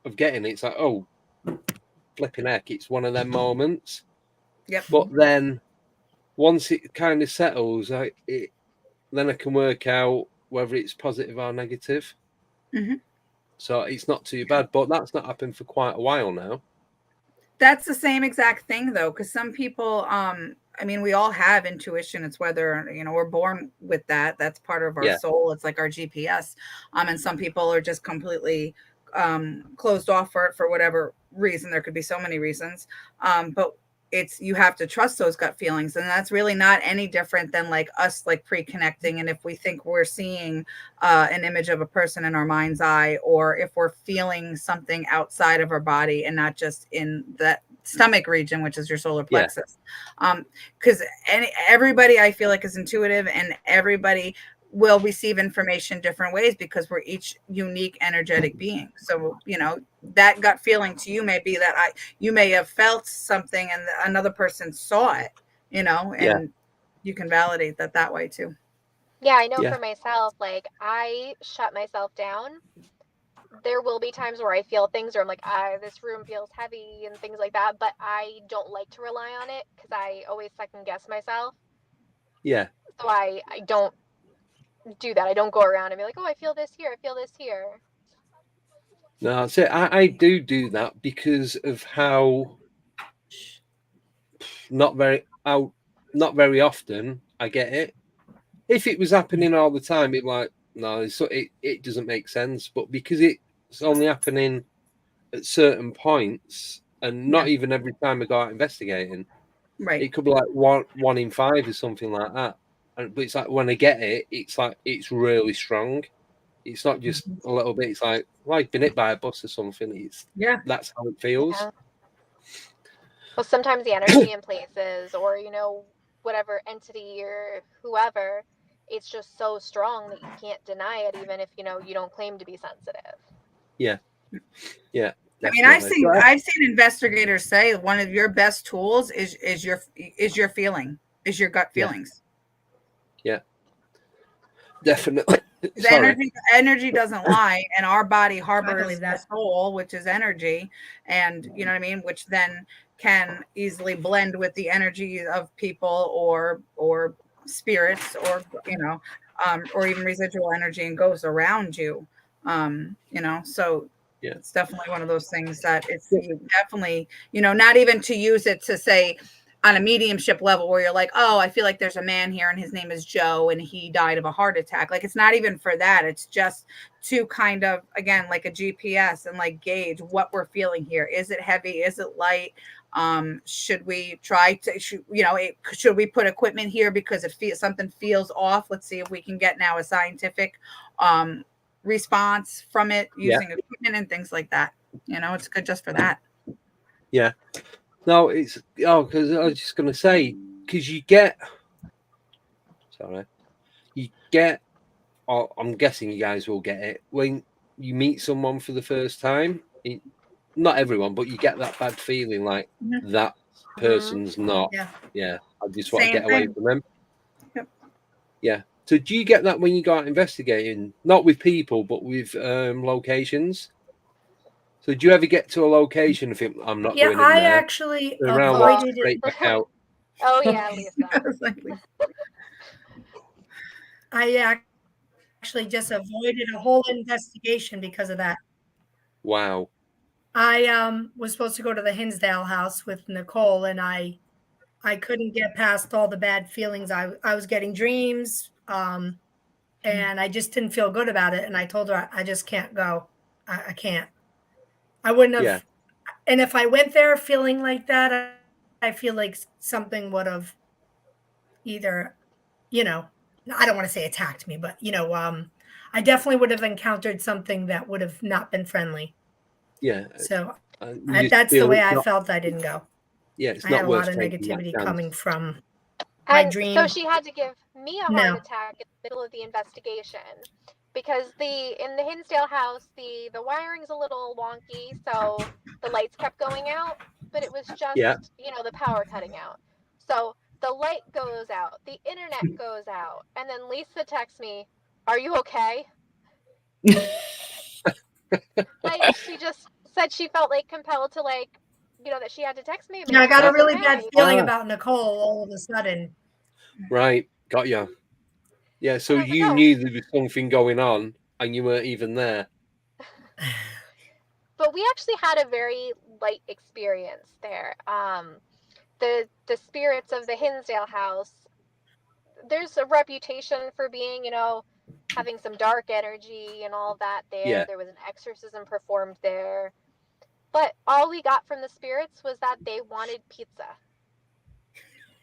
of getting it's like, oh, flipping heck, it's one of them moments. Yep. But then once it kind of settles, then I can work out whether it's positive or negative. So it's not too bad. But that's not happened for quite a while now. That's the same exact thing, though, because some people, we all have intuition. It's whether, we're born with that. That's part of our soul. It's like our GPS. And some people are just completely closed off for it for whatever reason. There could be so many reasons. But you have to trust those gut feelings. And that's really not any different than like us, like pre-connecting. And if we think we're seeing an image of a person in our mind's eye, or if we're feeling something outside of our body and not just in that stomach region, which is your solar plexus. Because everybody I feel like is intuitive, and everybody will receive information different ways because we're each unique energetic being. So, that gut feeling to you may be that you may have felt something and another person saw it, and you can validate that way too. Yeah, I know for myself, like I shut myself down. There will be times where I feel things, or I'm like, this room feels heavy and things like that, but I don't like to rely on it because I always second guess myself. Yeah. So I don't do that. I don't go around and be like, oh, I feel this here, I feel this here. No, so I do that because of how not very often I get it. If it was happening all the time, it'd be like, no, it doesn't make sense. But because it's only happening at certain points, and not even every time I go out investigating, right? It could be like one in 5 or something like that. But it's like when I get it, it's like it's really strong. It's not just a little bit. It's like I've been hit by a bus or something. That's how it feels. Yeah. Well, sometimes the energy in places, or whatever entity or whoever, it's just so strong that you can't deny it, even if you don't claim to be sensitive. Yeah. Definitely. I've seen investigators say one of your best tools is your feeling, is your gut feelings. Yeah. Definitely. Energy doesn't lie, and our body harbors the soul, which is energy, and you know what I mean, which then can easily blend with the energy of people or spirits, or or even residual energy and ghosts around you. So it's definitely one of those things that it's definitely, not even to use it to say on a mediumship level where you're like, oh, I feel like there's a man here and his name is Joe and he died of a heart attack. Like, it's not even for that. It's just to kind of, again, like a GPS and like gauge what we're feeling here. Is it heavy? Is it light? Should we try to, should we put equipment here because something feels off? Let's see if we can get now a scientific response from it using equipment and things like that. It's good just for that. Yeah. No, because I was just going to say, because you get, I'm guessing you guys will get it when you meet someone for the first time. Not everyone, but you get that bad feeling like that person's not. Yeah. I just want to get away from them. Yep. Yeah. So do you get that when you go out investigating, not with people, but with locations? So do you ever get to a location and think, I'm not going in there? I actually avoided it. Straight back out. Oh, yeah, Lisa. actually just avoided a whole investigation because of that. Wow. I was supposed to go to the Hinsdale house with Nicole, and I couldn't get past all the bad feelings. I was getting dreams, and I just didn't feel good about it. And I told her I just can't go. I can't. I wouldn't have. Yeah. And if I went there feeling like that, I feel like something would have either, you know, I don't want to say attacked me, but I definitely would have encountered something that would have not been friendly. Yeah. So You that's the feel way it's I not- felt. I didn't go. Yeah, it's I not had a worth lot of taking that negativity chance. coming from my And dream. so she had to give me a heart No. attack in the middle of the investigation because in the Hinsdale house, the wiring's a little wonky, so the lights kept going out, but it was just, Yeah. the power cutting out. So the light goes out, the internet goes out, and then Lisa texts me, "Are you okay?" Like, she just said she felt like compelled to, like, that she had to text me. Yeah, I got a really okay. bad feeling about Nicole all of a sudden. Right. Got you. Yeah, so And I was you like, knew there was something going on and you weren't even there. But we actually had a very light experience there. The spirits of the Hinsdale house, there's a reputation for being, having some dark energy and all that there. Yeah. There was an exorcism performed there. But all we got from the spirits was that they wanted pizza.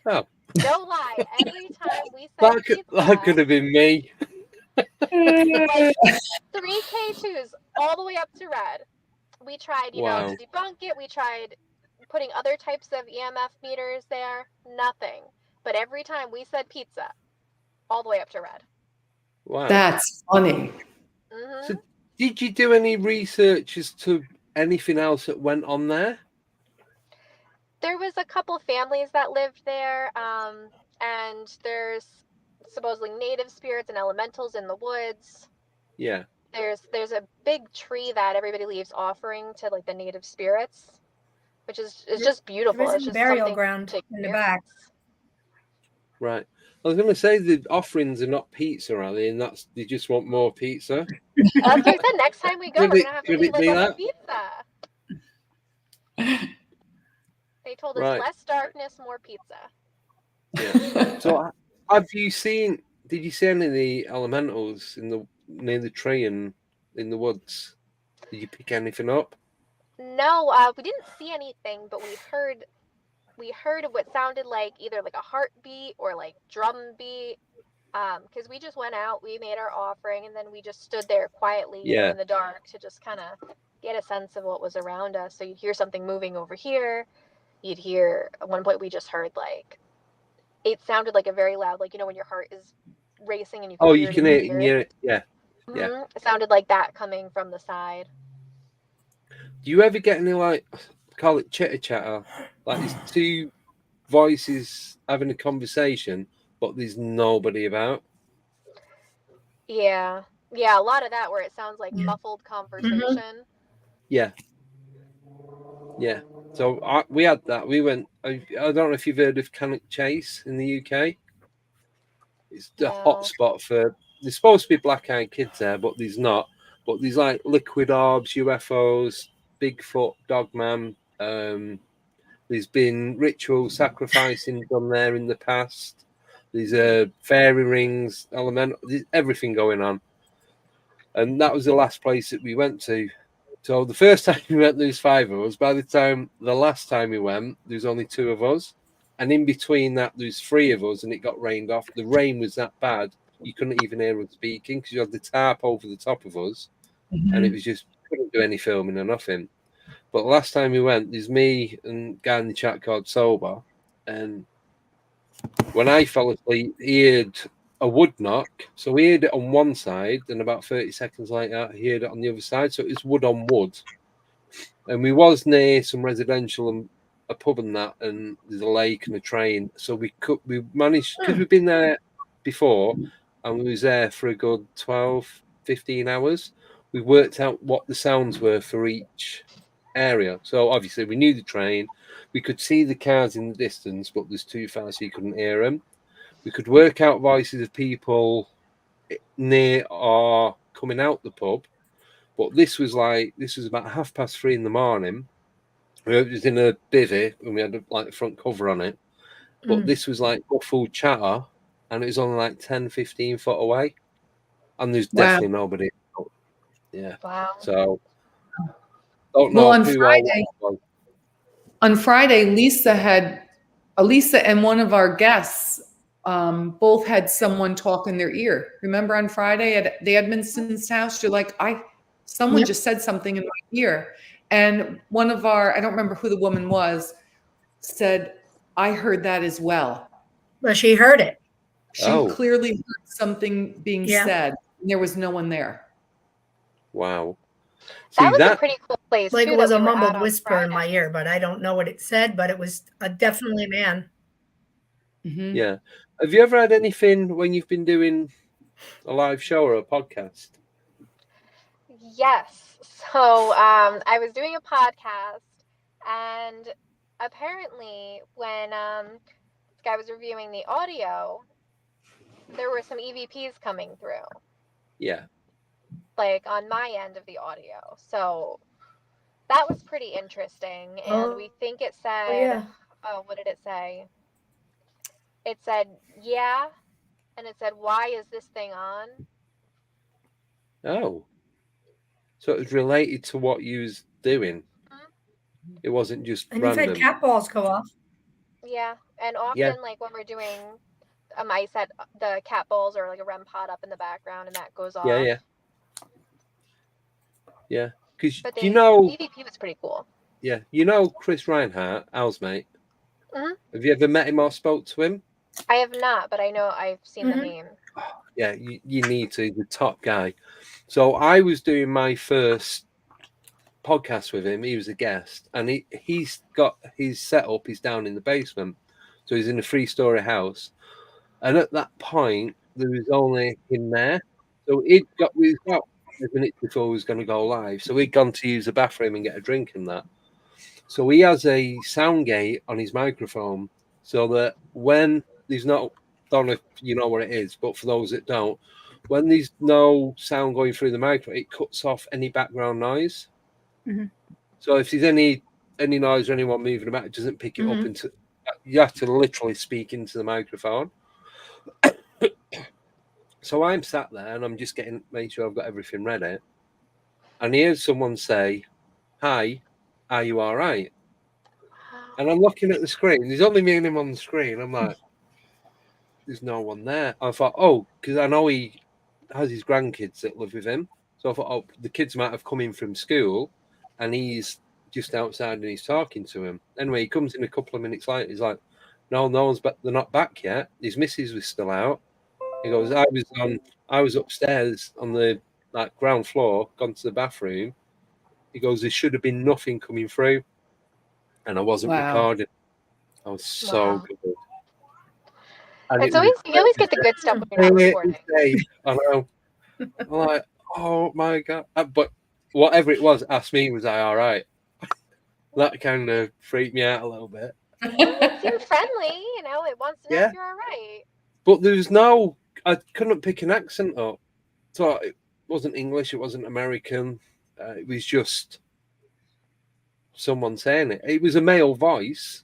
Oh. No lie. Every time we said pizza, that could have been me. like 3 K2s all the way up to red. We tried, to debunk it. We tried putting other types of EMF meters there. Nothing. But every time we said pizza, all the way up to red. Wow. That's funny. Mm-hmm. So did you do any research as to anything else that went on there? There was a couple families that lived there, and there's supposedly native spirits and elementals in the woods. Yeah. There's a big tree that everybody leaves offering to, like, the native spirits, which is just beautiful. There It's is a just burial ground in the back. Right. I was going to say the offerings are not pizza, are they? And they just want more pizza. That's what I said. Next time we go, we're gonna have to leave like a pizza. They told us less darkness, more pizza. Yeah. So, did you see any of the elementals near the tree and in the woods? Did you pick anything up? No, we didn't see anything, but we heard what sounded like either like a heartbeat or like drum beat. Because we just went out, we made our offering, and then we just stood there quietly, in the dark to just kind of get a sense of what was around us. So you'd hear something moving over here. You'd hear, at one point we just heard, like, it sounded like a very loud, like, when your heart is racing and you can hear it. Yeah. Mm-hmm. Yeah. It sounded like that coming from the side. Do you ever get any, like, call it chitter chatter, like these two voices having a conversation, but there's nobody about? Yeah, a lot of that where it sounds like muffled conversation. Mm-hmm. Yeah. So we had that. We went. I don't know if you've heard of Cannock Chase in the UK. It's the hotspot for. There's supposed to be black-eyed kids there, but there's not. But there's like liquid orbs, UFOs, Bigfoot, Dogman. There's been ritual sacrificing done there in the past. There's fairy rings, elemental, there's everything going on. And that was the last place that we went to. So the first time we went, there was 5 of us. By the last time we went, there was only 2 of us. And in between that, there was 3 of us, and it got rained off. The rain was that bad, you couldn't even hear us speaking because you had the tarp over the top of us. Mm-hmm. And it was just, couldn't do any filming or nothing. But last time we went, there's me and a guy in the chat called Sober. And when I fell asleep, he heard a wood knock. So he heard it on one side, and about 30 seconds later, he heard it on the other side. So it was wood on wood. And we was near some residential and a pub and that, and there's a lake and a train. So we managed, because we've been there before, and we was there for a good 12, 15 hours. We worked out what the sounds were for each area. So obviously we knew the train. We could see the cars in the distance, but there's too far, so you couldn't hear them. We could work out voices of people near or coming out the pub. But this was about 3:30 in the morning. It was in a bivvy and we had like the front cover on it. But this was like muffled chatter and it was only like 10, 15 foot away. And there's definitely nobody. Yeah. Wow. So don't know who on Friday, Lisa and one of our guests both had someone talk in their ear. Remember on Friday at the Edmondson's house? You're like, someone just said something in my ear. And one of our, I don't remember who the woman was, said, I heard that as well. Well, she heard it. She clearly heard something being said. And there was no one there. Wow. That was a pretty cool place. Like, it was a mumbled whisper in my ear, but I don't know what it said, but it was definitely a man. Mm-hmm. Yeah. Have you ever had anything when you've been doing a live show or a podcast? Yes. So I was doing a podcast, and apparently when this guy was reviewing the audio, there were some EVPs coming through. Yeah. Like on my end of the audio. So that was pretty interesting. And we think it said, what did it say? It said, yeah. And it said, why is this thing on? Oh. So it was related to what you was doing. Mm-hmm. It wasn't just and random. You've had cat balls go off. Yeah. And often, like when we're doing, I set the cat balls or like a REM pod up in the background and that goes off. Yeah. Yeah. Because the EVP was pretty cool. Yeah. You know Chris Reinhardt, Al's mate? Mm-hmm. Have you ever met him or spoke to him? I have not, but I know I've seen the name. Yeah, you need to. He's the top guy. So I was doing my first podcast with him. He was a guest, and he's got his setup. He's down in the basement, so he's in a 3-story house. And at that point, there was only him there. So we was about 5 minutes before he was going to go live. So we'd gone to use the bathroom and get a drink and that. So he has a sound gate on his microphone, so that when there's don't know if you know what it is, but for those that don't, when there's no sound going through the microphone, it cuts off any background noise. Mm-hmm. So if there's any noise or anyone moving about, it doesn't pick it up into. You have to literally speak into the microphone. So I'm sat there and I'm just making sure I've got everything ready. And here's someone say, "Hi, are you all right?" And I'm looking at the screen. There's only me and him on the screen. I'm like, there's no one there. I thought, because I know he has his grandkids that live with him. So I thought, the kids might have come in from school and he's just outside and he's talking to him. Anyway, he comes in a couple of minutes later. He's like, no one's back. They're not back yet. His missus was still out. He goes, I was upstairs on the ground floor, gone to the bathroom. He goes, there should have been nothing coming through. And I wasn't recording. I was so good. And you always get the good stuff when you're not recording. I know. I'm like, oh my God. But whatever it was, asked me, was I all right? That kind of freaked me out a little bit. It seemed friendly, it wants to know if you're all right. But I couldn't pick an accent up. So it wasn't English, it wasn't American. It was just someone saying it. It was a male voice,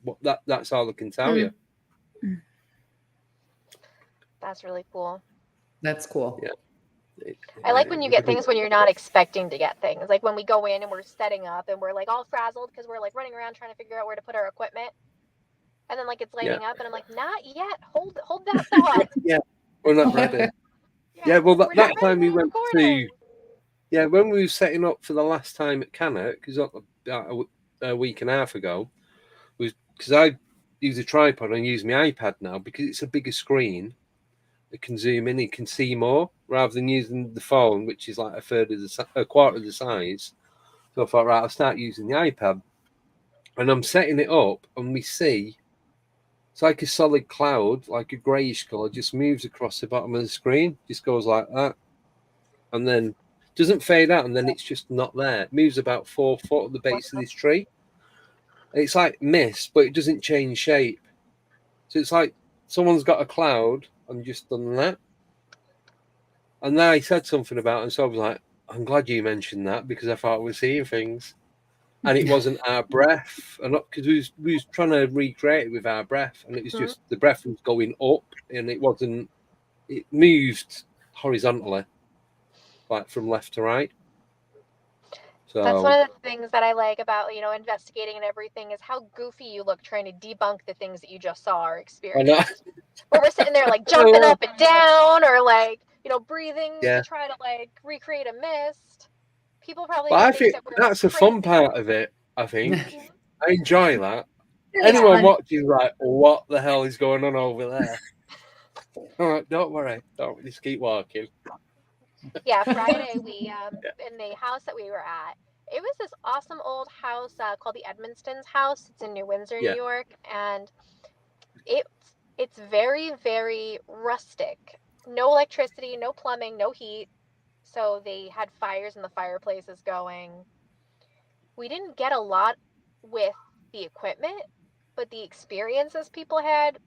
but that's all I can tell you. That's really cool. That's cool. Yeah. I like when you get things when you're not expecting to get things. Like when we go in and we're setting up and we're like all frazzled because we're like running around trying to figure out where to put our equipment. And then like it's lighting up and I'm like, not yet. Hold that thought. Yeah, we're not ready. Well, that time we went to... Yeah, when we were setting up for the last time at Cannock, because about a week and a half ago, was because I use a tripod and use my iPad now because it's a bigger screen. It can zoom in, it can see more rather than using the phone, which is like a quarter of the size. So I thought, right, I'll start using the iPad. And I'm setting it up, and we see it's like a solid cloud, like a greyish colour, just moves across the bottom of the screen, just goes like that, and then doesn't fade out, and then it's just not there. It moves about 4 foot at the base of this tree. And it's like mist, but it doesn't change shape. So it's like someone's got a cloud and just done that. And then I said something about it, and so I was like, I'm glad you mentioned that because I thought we were seeing things. And it wasn't our breath, and because we was trying to recreate it with our breath, and it was just the breath was going up, and it moved horizontally, like from left to right. So that's one of the things that I like about, investigating and everything is how goofy you look trying to debunk the things that you just saw or experienced. Where we're sitting there like jumping up and down or like, breathing to try to like recreate a mist. People probably I think think that we're that's the crazy. fun part of it. I think I enjoy that. Anyone watching like, what the hell is going on over there? All right, don't worry, just keep walking. Yeah, Friday we in the house that we were at, it was this awesome old house called the Edmonston's house. It's in New Windsor, New York, and it's very, very rustic. No electricity, no plumbing, no heat. So they had fires in the fireplaces going. We didn't get a lot with the equipment, but the experiences people had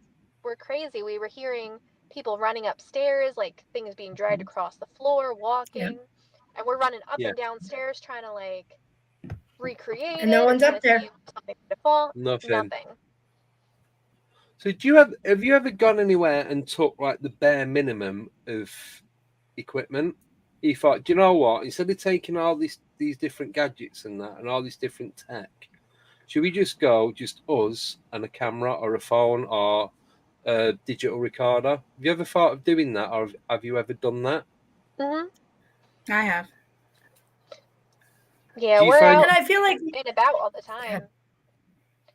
were crazy. We were hearing people running upstairs, like things being dragged across the floor, walking, and we're running up and down stairs trying to like recreate and no one's up there. Something to fall. Nothing. So have you ever gone anywhere and took like the bare minimum of equipment? You thought, do you know what? Instead of taking all these different gadgets and that and all this different tech, should we just go just us and a camera or a phone or a digital recorder? Have you ever thought of doing that, or have you ever done that? I have. Yeah, we're out and I feel like and about all the time.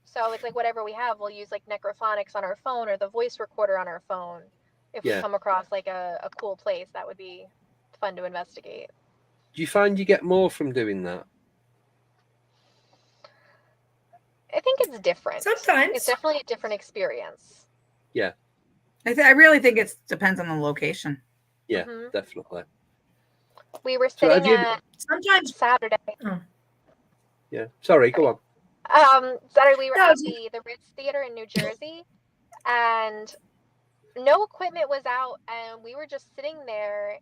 So it's like whatever we have, we'll use like necrophonics on our phone or the voice recorder on our phone. If we come across like a cool place, that would be fun to investigate. Do you find you get more from doing that? I think it's different. Sometimes. It's definitely a different experience. Yeah. I really think it depends on the location. Yeah, definitely. We were sitting at sometimes Saturday. Yeah. Sorry, go on. Saturday we were at the Ritz Theater in New Jersey, and no equipment was out, and we were just sitting there,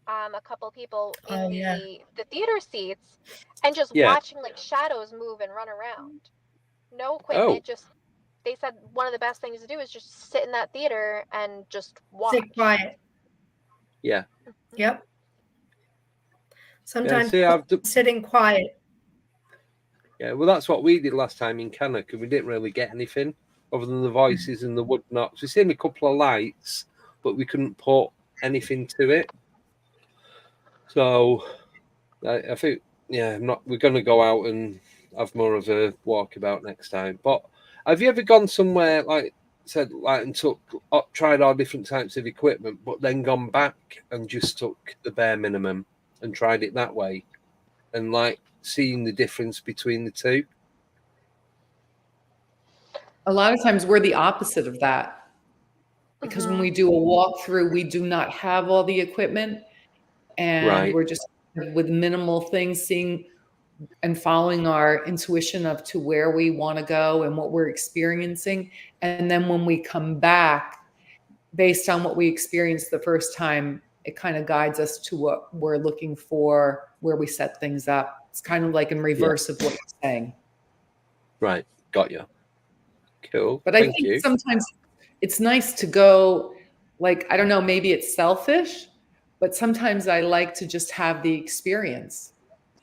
a couple people in the theater seats, and just watching like shadows move and run around. No equipment, just they said one of the best things to do is just sit in that theater and just watch. Sit quiet. Yeah. Yep. Sometimes sitting quiet. Yeah, well, that's what we did last time in Canada because we didn't really get anything other than the voices and the wood knocks. We seen a couple of lights, but we couldn't put anything to it. So I think, we're going to go out and have more of a walkabout next time. But have you ever gone somewhere and tried all different types of equipment, but then gone back and just took the bare minimum and tried it that way, and like seeing the difference between the two? A lot of times we're the opposite of that, because when we do a walkthrough, we do not have all the equipment, and we're just with minimal things, seeing and following our intuition of to where we want to go and what we're experiencing. And then when we come back, based on what we experienced the first time, it kind of guides us to what we're looking for, where we set things up. It's kind of like in reverse of what you're saying. Right. Got you. Cool. But I think sometimes it's nice to go, like, I don't know, maybe it's selfish, but sometimes I like to just have the experience.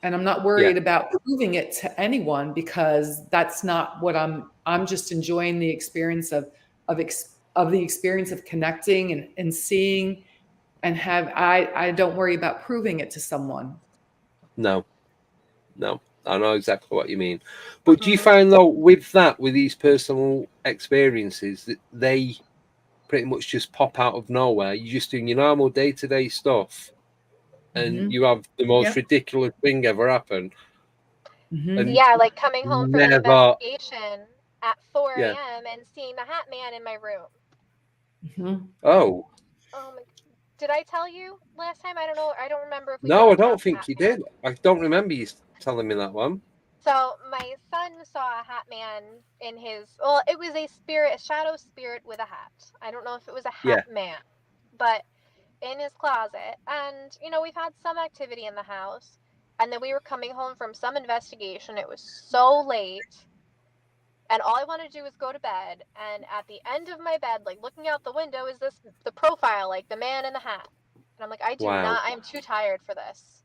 And I'm not worried about proving it to anyone, because that's not what I'm just enjoying the experience of the experience of connecting and seeing, and I don't worry about proving it to someone. No, I know exactly what you mean. But do you find though with these personal experiences that they pretty much just pop out of nowhere? You're just doing your normal day-to-day stuff and you have the most ridiculous thing ever happen. And like coming home from an investigation at 4 a.m. and seeing the Hat Man in my room. Oh my, did I tell you last time? I don't know. I don't remember if we No, I don't think you did. I don't remember you telling me that one. So my son saw a Hat Man in his, it was a shadow spirit with a hat. I don't know if it was a Hat Man, but in his closet, and we've had some activity in the house, and then we were coming home from some investigation. It was so late, and all I wanted to do was go to bed, and at the end of my bed, like looking out the window, is the profile, like the man in the hat. And I'm like, I'm too tired for this.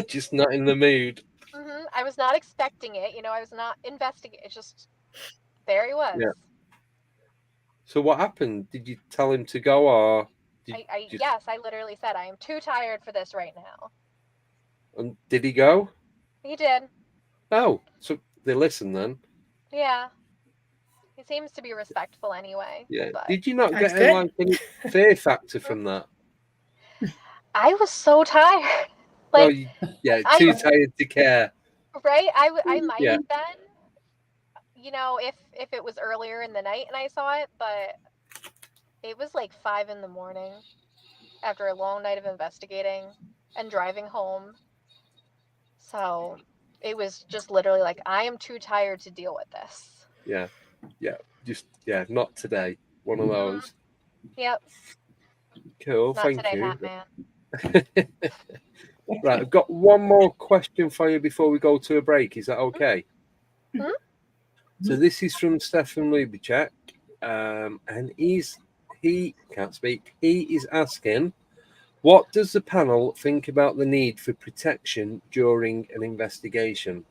Just not in the mood. I was not expecting it, I was not investigating. It's just, there he was. Yeah. So what happened? Did you tell him to go, or yes, I literally said, I am too tired for this right now. And did he go? He did. Oh, so they listened then. Yeah. He seems to be respectful anyway. Yeah. But Did you not get any fear factor from that? I was so tired. Too tired to care. Right? I might have been, if it was earlier in the night and I saw it, but it was like 5 a.m. after a long night of investigating and driving home. So it was just literally like, I am too tired to deal with this. Yeah. Not today. One of those. Yep. Cool. Not Thank today, you. Batman. Right, I've got one more question for you before we go to a break. Is that okay? Mm-hmm. So this is from Stefan Lubicek, and he can't speak. He is asking, what does the panel think about the need for protection during an investigation?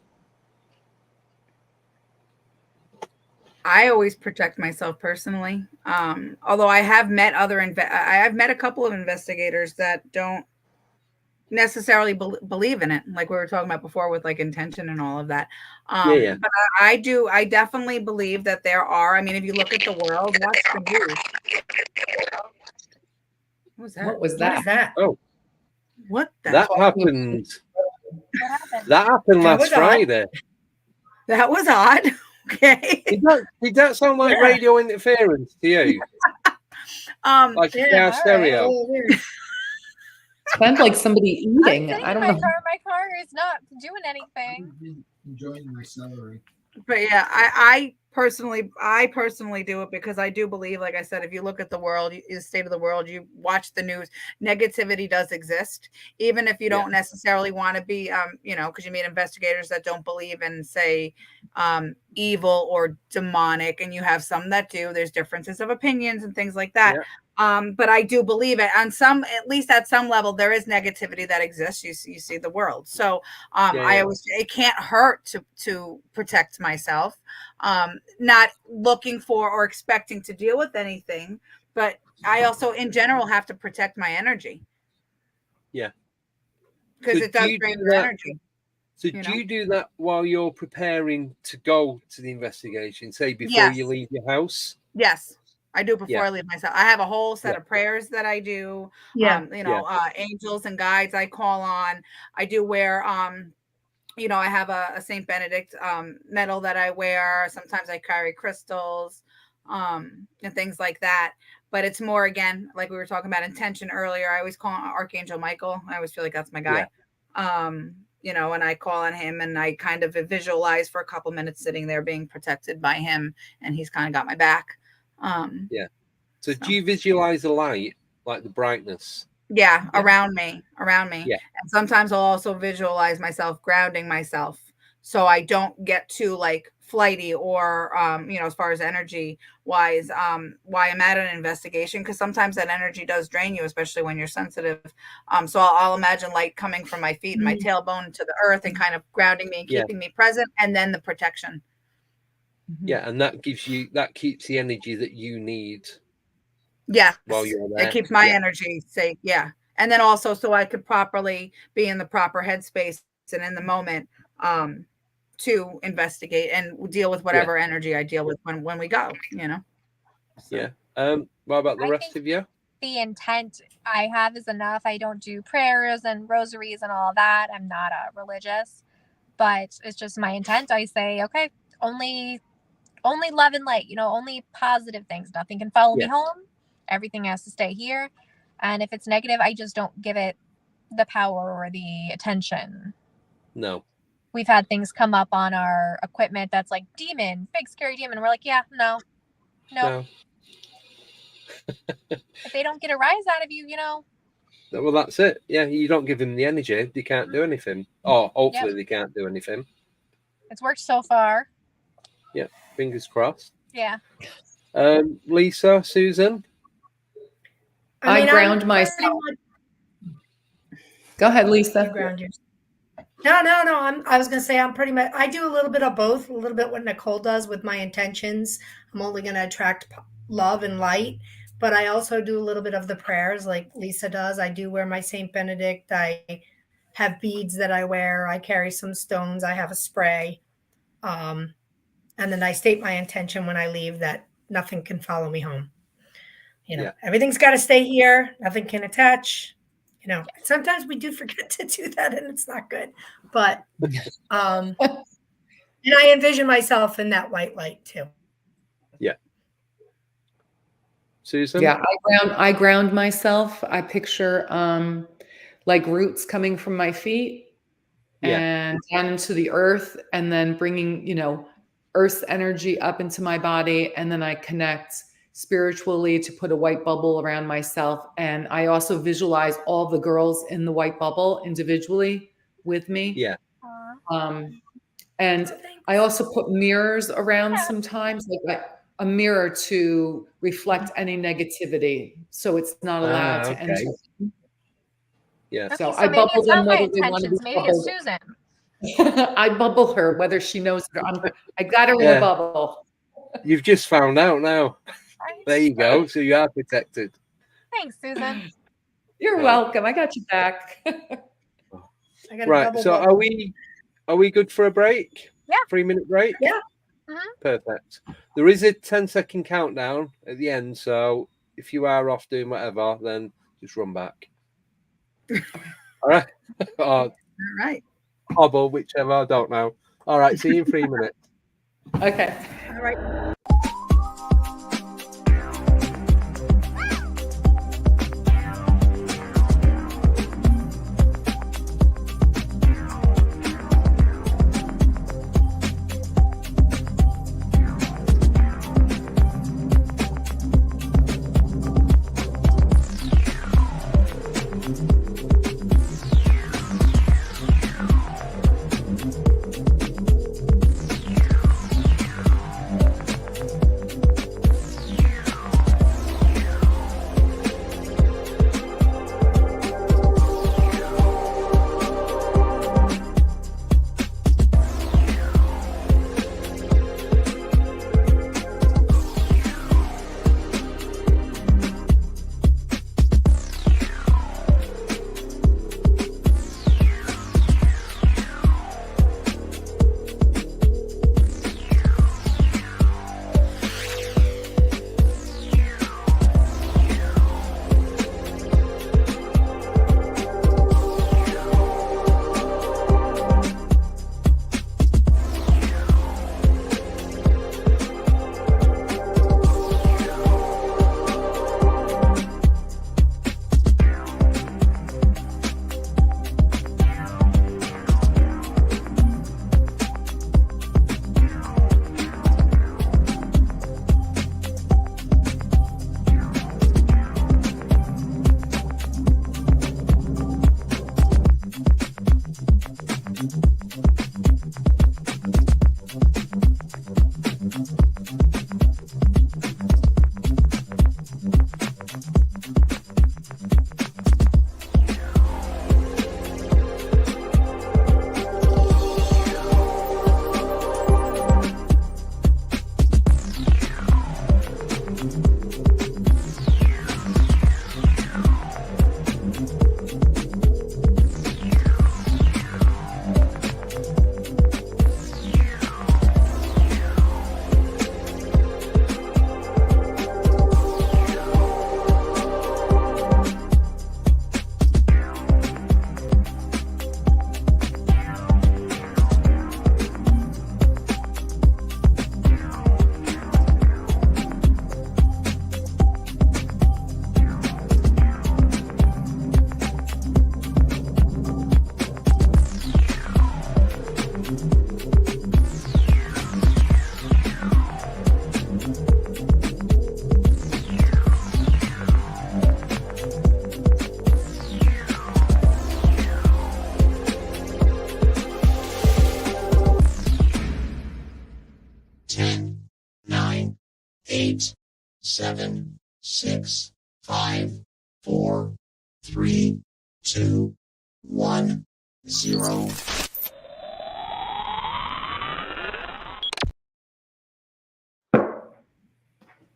I always protect myself personally. Although I have met I've met a couple of investigators that don't necessarily believe in it, like we were talking about before with like intention and all of that. But I definitely believe that there are. I mean, if you look at the world, watch the news. What was that? What was that? What is that? Oh, what the that happened? What happened? That happened last Friday. That was odd. Okay. Did that sound like radio interference to you? Like a stereo? Sounds like somebody eating. I don't know. My car is not doing anything. Enjoying my celery. But yeah, I personally do it because I do believe, like I said, if you look at the world, the state of the world, you watch the news, negativity does exist, even if you don't necessarily want to be, because you meet investigators that don't believe in, say, evil or demonic, and you have some that do. There's differences of opinions and things like that. But I do believe it on some, at least at some level, there is negativity that exists. You see the world. So I always, it can't hurt to protect myself. Not looking for or expecting to deal with anything, but I also in general have to protect my energy. Yeah. Because it does drain your energy. So do you do that while you're preparing to go to the investigation, say before you leave your house? Yes. I do before I leave myself. I have a whole set of prayers that I do. Angels and guides I call on. I do wear, I have a St. Benedict medal that I wear. Sometimes I carry crystals and things like that. But it's more, again, like we were talking about intention earlier. I always call on Archangel Michael. I always feel like that's my guy. And I call on him and I kind of visualize for a couple minutes sitting there being protected by him. And he's kind of got my back. So do you visualize the light, like the brightness? Around me. And sometimes I'll also visualize myself grounding myself so I don't get too like flighty or as far as energy wise, why I'm at an investigation, because sometimes that energy does drain you, especially when you're sensitive. So I'll imagine light coming from my feet and my tailbone to the earth and kind of grounding me and keeping me present, and then the protection. And that keeps the energy that you need. While you're there. It keeps my energy safe. And then also so I could properly be in the proper headspace and in the moment to investigate and deal with whatever energy I deal with when we go, So. What about the rest of you? The intent I have is enough. I don't do prayers and rosaries and all that. I'm not religious, but it's just my intent. I say, okay, only love and light, only positive things. Nothing can follow me home. Everything has to stay here. And if it's negative, I just don't give it the power or the attention. No. We've had things come up on our equipment that's like demon, big scary demon. We're like, no. If they don't get a rise out of you, you know. Well, that's it. Yeah, you don't give them the energy, they can't do anything. Or hopefully they can't do anything. It's worked so far. Yeah, fingers crossed. Yeah. Lisa, Susan? I ground myself. Go ahead, Lisa. You ground yourself. No. I was going to say I'm pretty much. I do a little bit of both. A little bit what Nicole does with my intentions. I'm only going to attract love and light, but I also do a little bit of the prayers, like Lisa does. I do wear my Saint Benedict. I have beads that I wear. I carry some stones. I have a spray, and then I state my intention when I leave that nothing can follow me home. Everything's got to stay here. Nothing can attach. Sometimes we do forget to do that and it's not good, but, and I envision myself in that white light too. Yeah. Susan? Yeah, I ground myself. I picture, like roots coming from my feet and down into the earth, and then bringing, earth's energy up into my body. And then I connect spiritually to put a white bubble around myself. And I also visualize all the girls in the white bubble individually with me. Yeah. And I also put mirrors around sometimes, like a mirror to reflect any negativity, so it's not allowed to enter. Yeah. Okay, so I bubble them whether they want to be maybe it's Susan. I bubble her whether she knows it. I got her in a bubble. You've just found out now. There you go. So you are protected. Thanks, Susan. You're welcome. I got you back. Right. So are we good for a break? Yeah. 3-minute break? Yeah. Perfect. There is a 10-second countdown at the end. So if you are off doing whatever, then just run back. All right. All right. Hobble, whichever. I don't know. All right. See you in 3 minutes. Okay. All right. 8, 7, 6, 5, 4, 3, 2, 1, 0.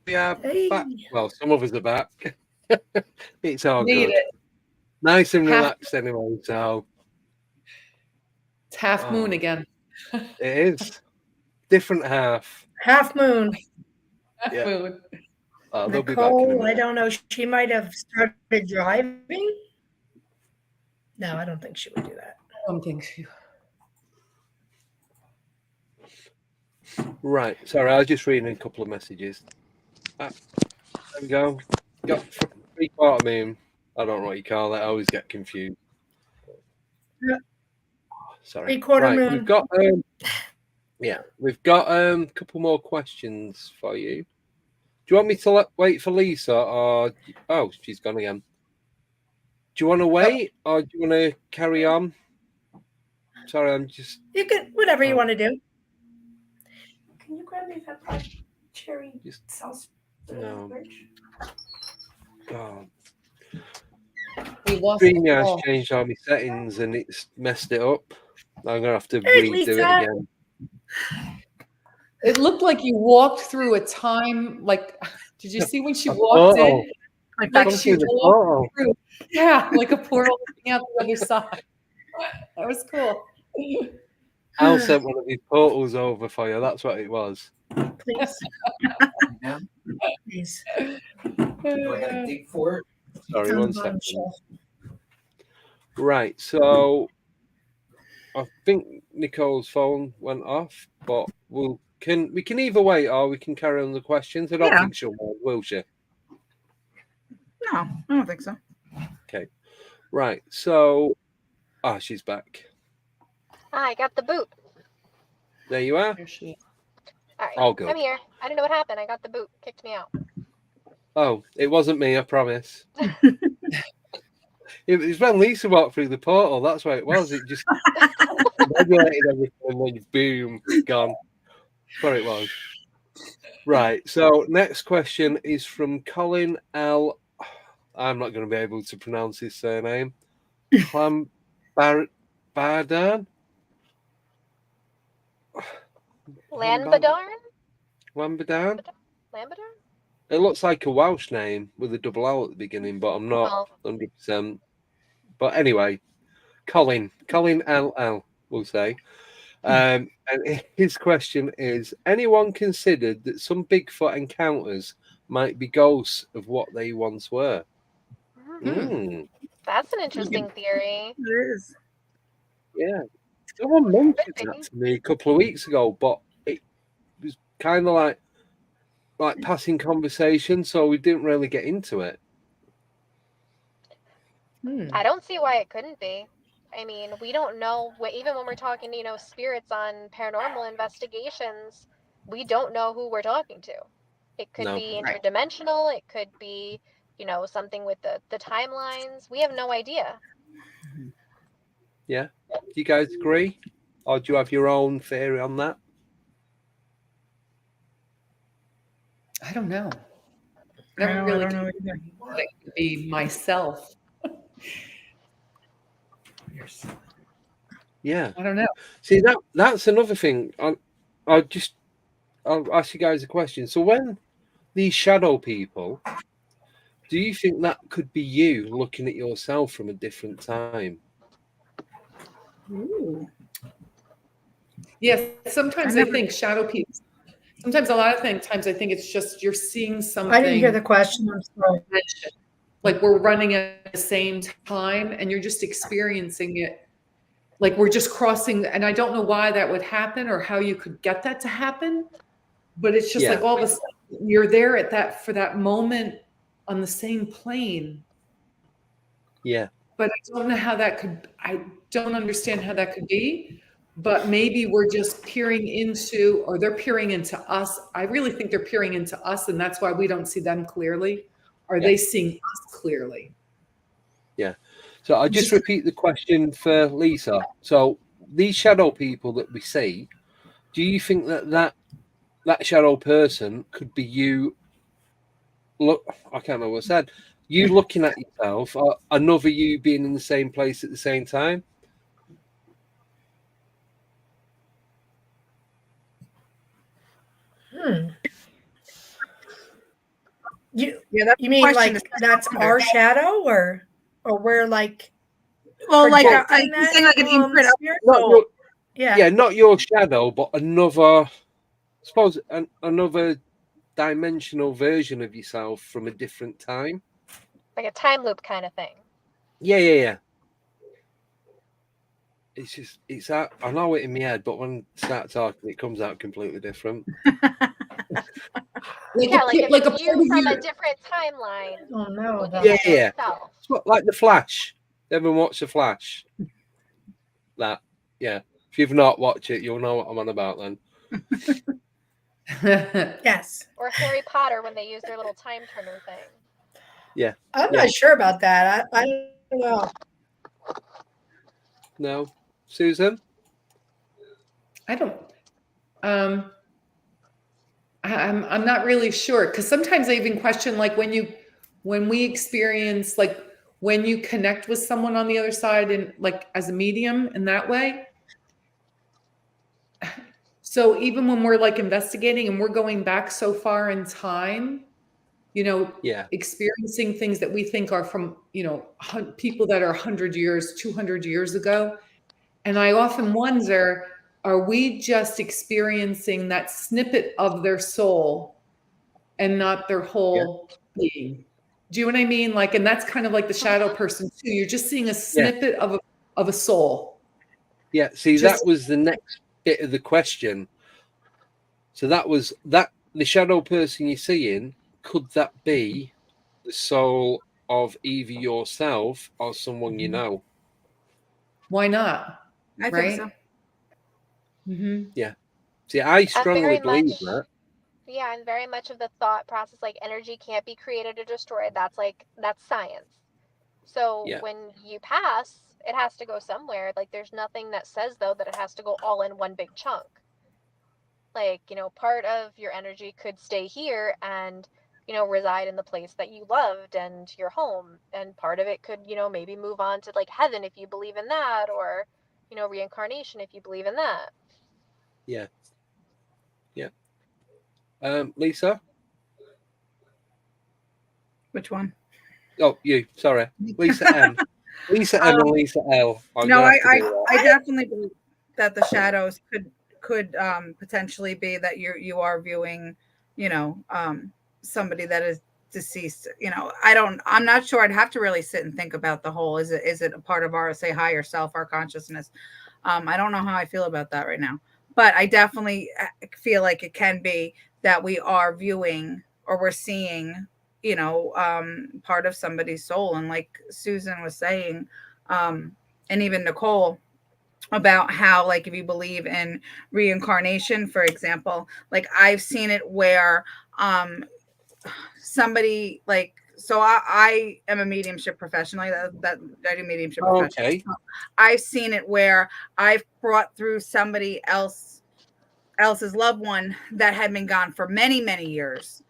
Yeah, Hey. back. Well, some of us are back. It's all Need good. it. Nice and relaxed anyway. So It's half moon again. it is different half. Half moon. Half Yeah. moon. They'll be back in a Nicole, I minute. don't know. She might have started driving. No, I don't think she would do that. I don't think so. Right. Sorry, I was just reading a couple of messages. There we go. Got 3/4 moon. I don't know what you call it. I always get confused. Yeah. Sorry. 3/4 moon. We've got a couple more questions for you. Do you want me to wait for Lisa, or she's gone again? Do you want to wait, or do you want to carry on? Sorry, I'm just. You can whatever you want to do. Can you grab me that cherry sauce? No. God. We lost StreamYard's changed all my settings and it's messed it up. I'm gonna have to redo it again. It looked like you walked through a time. Like, did you see when she walked in? Like she walked through. Yeah, like a portal looking out the other side. That was cool. Al sent one of these portals over for you. That's what it was. Please. Please. Do I gotta dig for it? Sorry, 1 second. Right, so I think Nicole's phone went off, but we can either wait or we can carry on the questions. I don't think she'll mind, will she? No, I don't think so. Okay. Right, so she's back. I got the boot. There you are. All right, All good. I'm here. I don't know what happened. I got the boot. Kicked me out. Oh, it wasn't me, I promise. It was when Lisa walked through the portal. That's what it was. It just regulated everything and then boom, gone. That's what it was. Right. So next question is from Colin L. I'm not going to be able to pronounce his surname. Bardan? Lambadorn? Lambadorn? Lambadorn? It looks like a Welsh name with a double L at the beginning, but I'm not 100%. But anyway, Colin LL, we'll say. And his question is, anyone considered that some Bigfoot encounters might be ghosts of what they once were? That's an interesting theory. It is. Yeah. Someone mentioned that to me a couple of weeks ago, but it was kind of like passing conversation, so we didn't really get into it. I don't see why it couldn't be. I mean, we don't know, even when we're talking to, spirits on paranormal investigations, we don't know who we're talking to. It could be interdimensional. It could be, something with the timelines. We have no idea. Yeah. Do you guys agree? Or do you have your own theory on that? I don't know. I don't know either. It could be myself. Yeah. I don't know. See, that's another thing. I'll ask you guys a question. So when these shadow people, do you think that could be you looking at yourself from a different time? Ooh. Yes, sometimes I think shadow people. Sometimes a lot of times I think it's just you're seeing something. I didn't hear the question. I'm sorry. Like we're running at the same time and you're just experiencing it. Like we're just crossing, and I don't know why that would happen or how you could get that to happen. But it's just like all of a sudden you're there for that moment on the same plane. Yeah. But I don't know how that could, I don't understand how that could be. But maybe we're just peering into, or they're peering into us. I really think they're peering into us, and that's why we don't see them clearly. Are they seeing us clearly? Yeah. So I'll just repeat the question for Lisa. So these shadow people that we see, do you think that that shadow person could be you. Look, I can't remember what I said. You looking at yourself, or another you being in the same place at the same time. You mean like that's our shadow, or we're like projecting that spirit? Not your shadow, but another. Suppose another dimensional version of yourself from a different time. Like a time loop kind of thing. Yeah. It's I know it in my head, but when I start talking, it comes out completely different. If you from a different timeline. Oh no! Yeah. It's like the Flash. Everyone watch the Flash. That, yeah. If you've not watched it, you'll know what I'm on about then. Yes. Or Harry Potter when they use their little time turner thing. Yeah. I'm not sure about that. I don't know. No, Susan. I don't. I'm not really sure, because sometimes I even question, like, when we experience, like, when you connect with someone on the other side and like as a medium in that way. So even when we're like investigating and we're going back so far in time, experiencing things that we think are from, people that are 100 years, 200 years ago. And I often wonder, are we just experiencing that snippet of their soul and not their whole being? Do you know what I mean? Like, and that's kind of like the shadow person too. You're just seeing a snippet of a soul. Yeah. See, that was the next bit of the question. So that was that the shadow person you're seeing, could that be the soul of either yourself or someone you know? Why not? I think so. Mm-hmm. Yeah. See, I strongly believe that. Yeah, and very much of the thought process, like energy can't be created or destroyed. That's science. So when you pass, it has to go somewhere. Like there's nothing that says though that it has to go all in one big chunk. Like, part of your energy could stay here and, reside in the place that you loved and your home. And part of it could, maybe move on to like heaven if you believe in that, or, reincarnation if you believe in that. Yeah. Lisa? Which one? Oh, you. Sorry. Lisa M. Lisa M and Lisa L. No, I definitely believe that the shadows could potentially be that you are viewing, somebody that is deceased. I'm not sure. I'd have to really sit and think about the whole. Is it a part of our, say, higher self, our consciousness? I don't know how I feel about that right now, but I definitely feel like it can be that we are viewing or we're seeing, part of somebody's soul. And like Susan was saying, and even Nicole, about how, like, if you believe in reincarnation, for example, like I've seen it where somebody, like, so I am a mediumship professional. That I do mediumship professionally. Okay. I've seen it where I've brought through somebody else's loved one that had been gone for many, many years.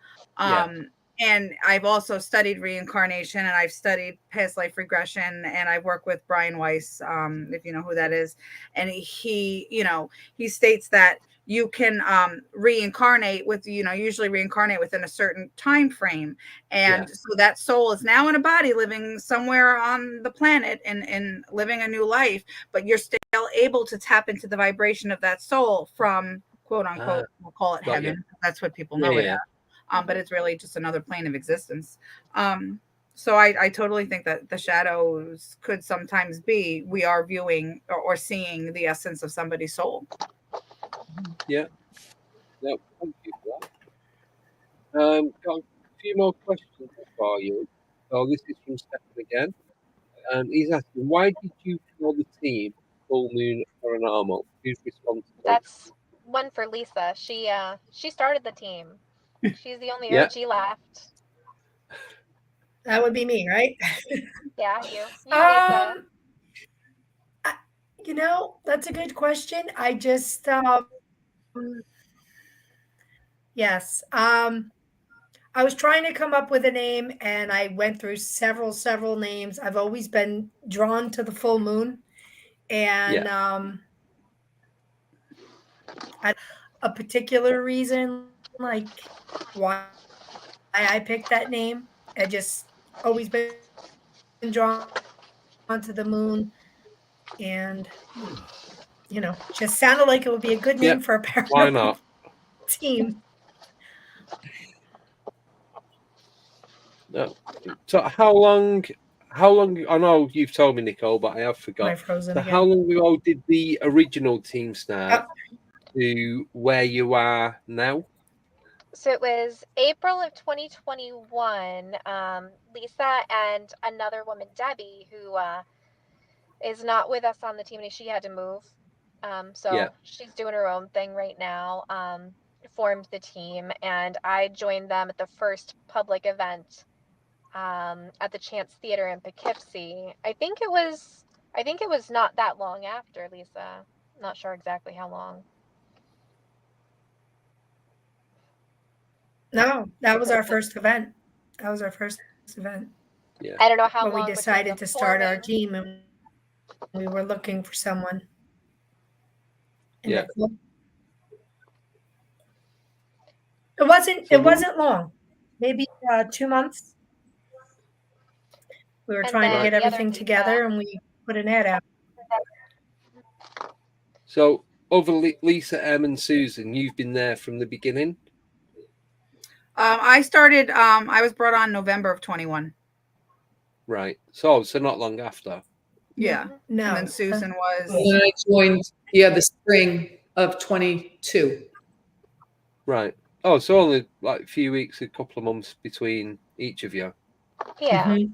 And I've also studied reincarnation, and I've studied past life regression, and I work with Brian Weiss, if you know who that is. And he states that you can reincarnate with, usually reincarnate within a certain time frame. And so that soul is now in a body living somewhere on the planet and living a new life, but you're still able to tap into the vibration of that soul from, quote unquote, we'll call it heaven. That's what people know it as. But it's really just another plane of existence. So I totally think that the shadows could sometimes be, we are viewing or seeing the essence of somebody's soul. Yeah. No, thank you for that. Got a few more questions for you. So this is from Stefan again. He's asking, why did you call the team Full Moon Paranormal? Who's responsible? That's one for Lisa. She started the team. She's the only OG left. That would be me, right? Yeah, you Lisa. That's a good question. I just Yes. I was trying to come up with a name and I went through several names. I've always been drawn to the full moon. And a particular reason, like why I picked that name. I just always been drawn to the moon. And, just sounded like it would be a good name for a Why not? paranormal team. So how long? I know you've told me, Nicole, but I have forgot. Am I frozen So again? how long ago did the original team start to where you are now? So it was April of 2021. Lisa and another woman, Debbie, who is not with us on the team, and she had to move. So she's doing her own thing right now. Formed the team, and I joined them at the first public event at the Chance Theater in Poughkeepsie. I think it was not that long after, Lisa. Not sure exactly how long. No, that was our first event. That was our first event. Yeah. I don't know how when long we decided to start our team, and we were looking for someone. Yeah. It wasn't long. Maybe 2 months. We were trying to get everything together, and we put an ad out. So, over Lisa, Em, and Susan, you've been there from the beginning? I started, I was brought on November of 21. Right. So not long after. Yeah. No. And then Susan was. And I joined, the spring of 22. Right. Oh, so only like a few weeks, a couple of months between each of you. Yeah. Mm-hmm.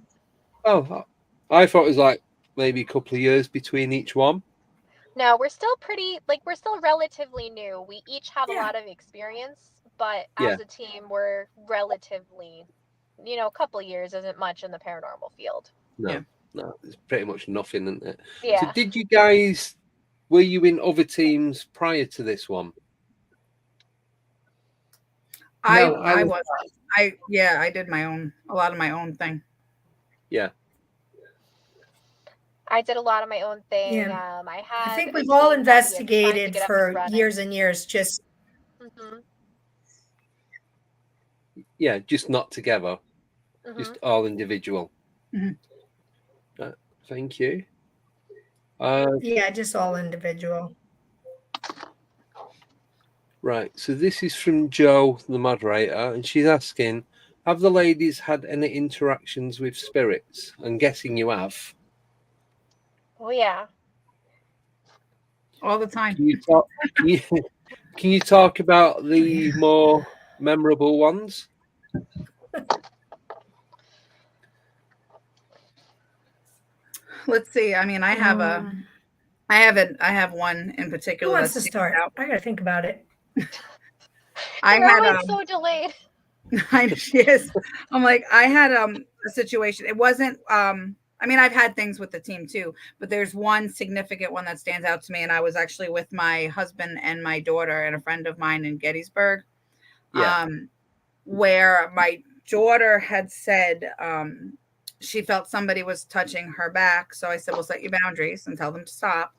Oh, I thought it was like maybe a couple of years between each one. No, we're still relatively new. We each have a lot of experience, but as a team, we're relatively, a couple of years isn't much in the paranormal field. No, it's pretty much nothing, isn't it? Yeah. So did you guys, were you in other teams prior to this one? I was. I did a lot of my own thing. Yeah. I did a lot of my own thing. Yeah. I think we've all investigated for years and years. Just yeah, just not together, just all individual. Thank you. Yeah, just all individual. Right. So this is from Jo, the moderator, and she's asking, have the ladies had any interactions with spirits? I'm guessing you have. Oh yeah. All the time. Can you talk about the more memorable ones? Let's see. I mean, I have one in particular. Who wants to start? I gotta think about it. You're always so delayed. She is. I'm like, I had a situation. It wasn't I mean, I've had things with the team too, but there's one significant one that stands out to me. And I was actually with my husband and my daughter and a friend of mine in Gettysburg, where my daughter had said she felt somebody was touching her back. So I said, well, set your boundaries and tell them to stop.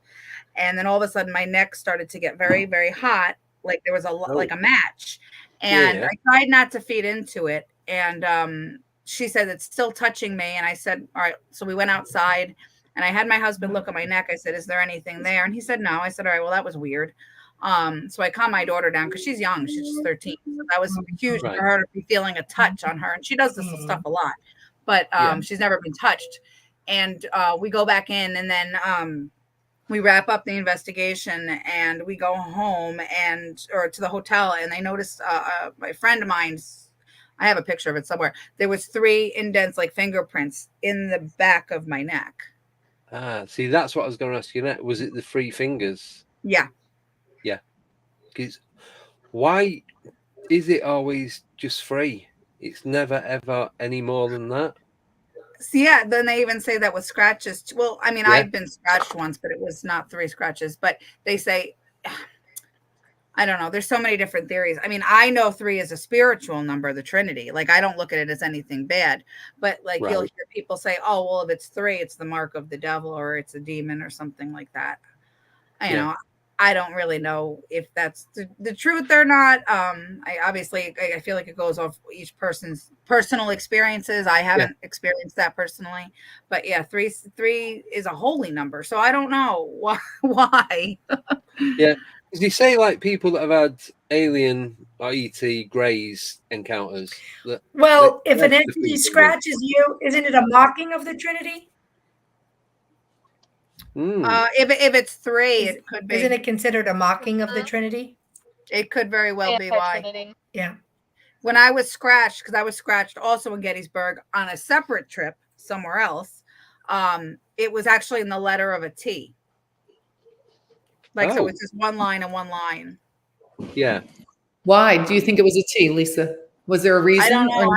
And then all of a sudden my neck started to get very, very hot. Like there was like a match. And I tried not to feed into it. And she said, it's still touching me. And I said, all right. So we went outside and I had my husband look at my neck. I said, is there anything there? And he said, no. I said, all right, well, that was weird. So I calmed my daughter down because she's young. She's just 13. So that was huge for her to be feeling a touch on her. And she does this stuff a lot, but she's never been touched. And we go back in and then we wrap up the investigation and we go home or to the hotel, and they noticed my friend of mine's, I have a picture of it somewhere. There was 3 indents like fingerprints in the back of my neck. See, that's what I was going to ask you next. Was it the 3 fingers? Yeah. Yeah. Because why is it always just 3? It's never, ever any more than that. So yeah, then they even say that with scratches. Well, I mean, I've been scratched once, but it was not 3 scratches. But they say, I don't know. There's so many different theories. I mean, I know 3 is a spiritual number, the Trinity. Like, I don't look at it as anything bad. But like you'll hear people say, "Oh, well, if it's 3, it's the mark of the devil, or it's a demon, or something like that." You know, I don't really know if that's the truth or not. I feel like it goes off each person's personal experiences. I haven't experienced that personally, but yeah, 3 is a holy number, so I don't know why. Yeah, because you say like people that have had alien or ET Greys encounters. Well, if an entity scratches you, isn't it a mocking of the Trinity? If it's 3, it could be. Isn't it considered a mocking of the Trinity? It could very well be why. Trinity. Yeah. When I was scratched, because I was scratched also in Gettysburg on a separate trip somewhere else, it was actually in the letter of a T. Like, so it's just one line and one line. Yeah. Why do you think it was a T, Lisa? Was there a reason? I don't know.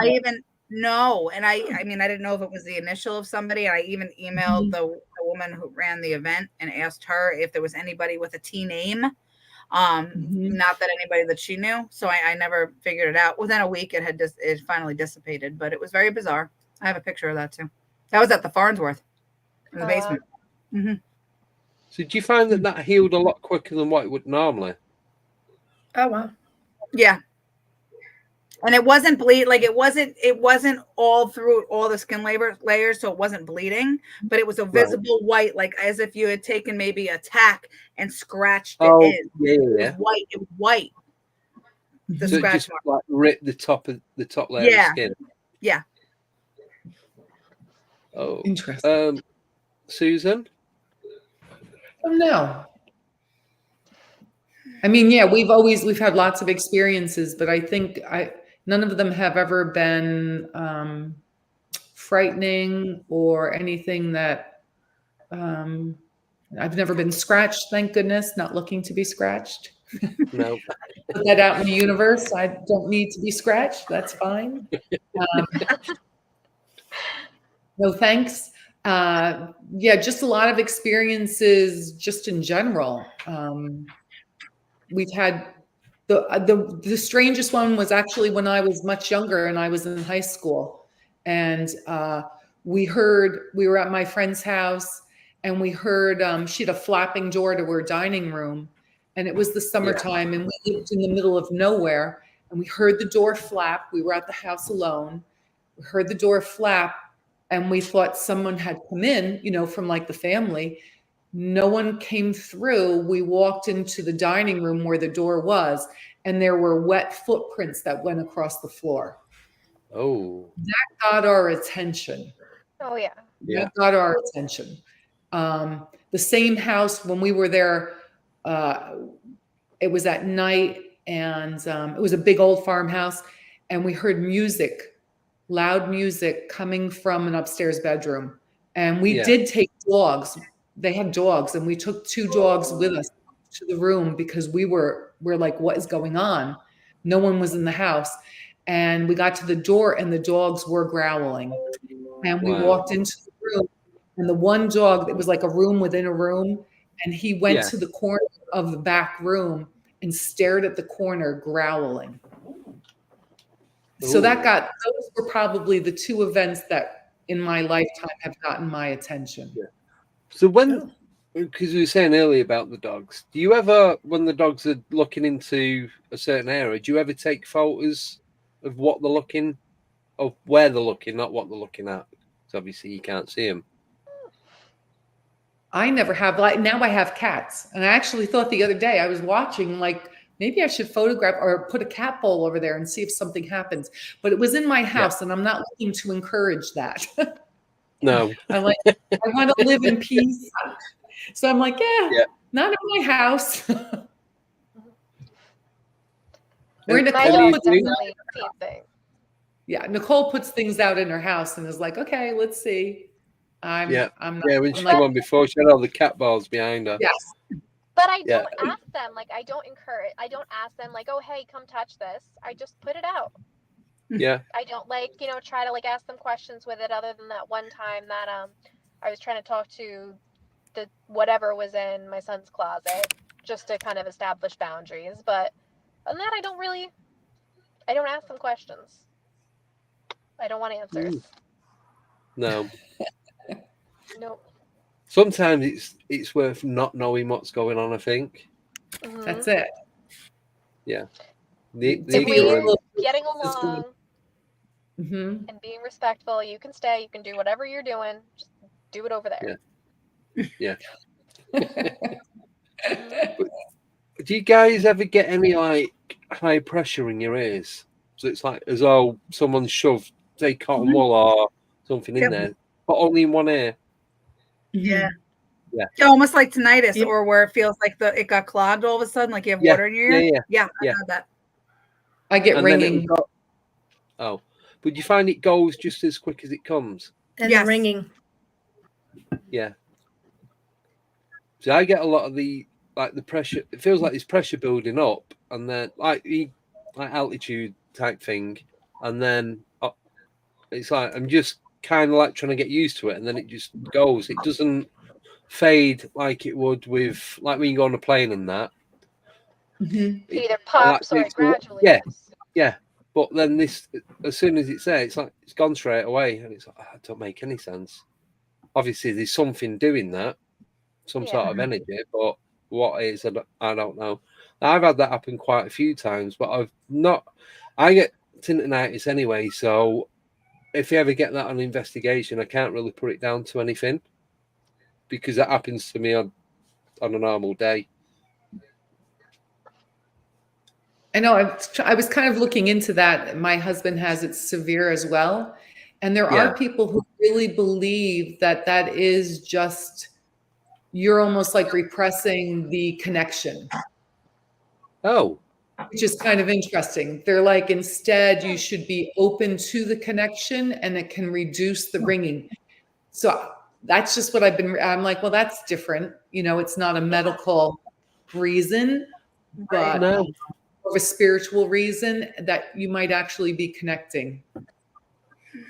No. And I mean, I didn't know if it was the initial of somebody. I even emailed the woman who ran the event and asked her if there was anybody with a T name. Not that anybody that she knew. So I never figured it out. Within a week, it finally dissipated, but it was very bizarre. I have a picture of that too. That was at the Farnsworth in the basement. So did you find that healed a lot quicker than what it would normally? Oh, wow. Yeah. And it wasn't bleed, like it wasn't all through all the skin layers, so it wasn't bleeding, but it was a visible white, like as if you had taken maybe a tack and scratched it in. Yeah. It was white. It was white. The so scratch it just mark. like ripped the top layer of skin. Yeah. Oh, interesting. Susan? Oh, no. I mean, yeah, we've had lots of experiences, but I think none of them have ever been frightening or anything that I've never been scratched, thank goodness, not looking to be scratched. No. Put that out in the universe. I don't need to be scratched. That's fine. No, thanks. Yeah, just a lot of experiences just in general. We've had the strangest one was actually when I was much younger and I was in high school, and we were at my friend's house and we heard she had a flapping door to her dining room, and it was the summertime and we lived in the middle of nowhere, and we heard the door flap. We were at the house alone. We heard the door flap and we thought someone had come in, from like the family. No one came through. We walked into the dining room where the door was, and there were wet footprints that went across the floor. Oh. That got our attention. Oh, yeah. That got our attention. The same house, when we were there, it was at night, and it was a big old farmhouse, and we heard loud music coming from an upstairs bedroom. And we did take dogs. They had dogs, and we took 2 dogs with us to the room because we're like, what is going on? No one was in the house. And we got to the door and the dogs were growling. And we walked into the room, and the one dog, it was like a room within a room, and he went to the corner of the back room and stared at the corner growling. So those were probably the 2 events that in my lifetime have gotten my attention. Yeah. So because we were saying earlier about the dogs, do you ever, when the dogs are looking into a certain area, do you ever take photos of what they're looking, of where they're looking, not what they're looking at? Because obviously you can't see them. I never have. Like, now I have cats. And I actually thought the other day I was watching, like, maybe I should photograph or put a cat bowl over there and see if something happens. But it was in my house, and I'm not looking to encourage that. No. I want to live in peace. So I'm like, not in my house. Nicole puts things out in her house and is like, okay, let's see. I'm not, when she came on before, she had all the cat balls behind her. Yes. But I don't ask them, like, I don't ask them, like, oh, hey, come touch this. I just put it out. Yeah. I don't, try to, ask them questions with it, other than that one time that I was trying to talk to the whatever was in my son's closet. just to kind of establish boundaries. But other than that, I don't ask them questions. I don't want answers. No. Nope. Sometimes it's worth not knowing what's going on, I think. Mm-hmm. That's it. Yeah. If we're getting along Mm-hmm. and being respectful, you can stay, you can do whatever you're doing. Just do it over there. Yeah. Do you guys ever get any like high pressure in your ears? So it's like as though someone shoved, say, cotton wool or something in there, but only in one ear. Yeah. Yeah. Almost like tinnitus, or where it feels like it got clogged all of a sudden, like you have water in your ear. Yeah. I had that. I get And ringing. Oh, but you find it goes just as quick as it comes? And the ringing. Yeah. So I get a lot of the pressure. It feels like there's pressure building up, and then like altitude type thing, and then it's like I'm just kind of like trying to get used to it, and then it just goes. It doesn't fade like it would with like when you go on a plane and that. Mm-hmm. It either pops or it gradually. Yeah. But then this, as soon as it's there, it's like it's gone straight away, and it's like it don't make any sense. Obviously, there's something doing that, some sort of energy, but what is, I don't know. I've had that happen quite a few times, but I've not. I get tinnitus anyway, so if you ever get that on investigation, I can't really put it down to anything because that happens to me on a normal day. I know. I was kind of looking into that. My husband has it severe as well. And there are people who really believe that that is just, you're almost like repressing the connection. Oh. Which is kind of interesting. They're like, instead, you should be open to the connection and it can reduce the ringing. So that's just what I'm like, well, that's different. It's not a medical reason, but of a spiritual reason that you might actually be connecting.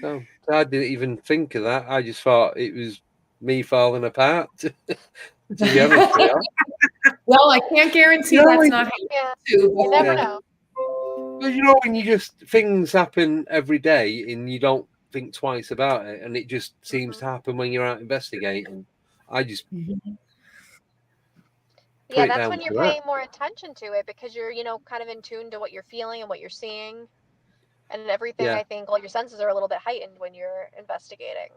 No, I didn't even think of that. I just thought it was me falling apart. To be honest with you. Well, I can't guarantee that's not happening too. You never know. Well, when you just things happen every day and you don't think twice about it, and it just seems to happen when you're out investigating. I just. Yeah, that's when you're paying more attention to it because you're, kind of in tune to what you're feeling and what you're seeing and everything. I think all your senses are a little bit heightened when you're investigating.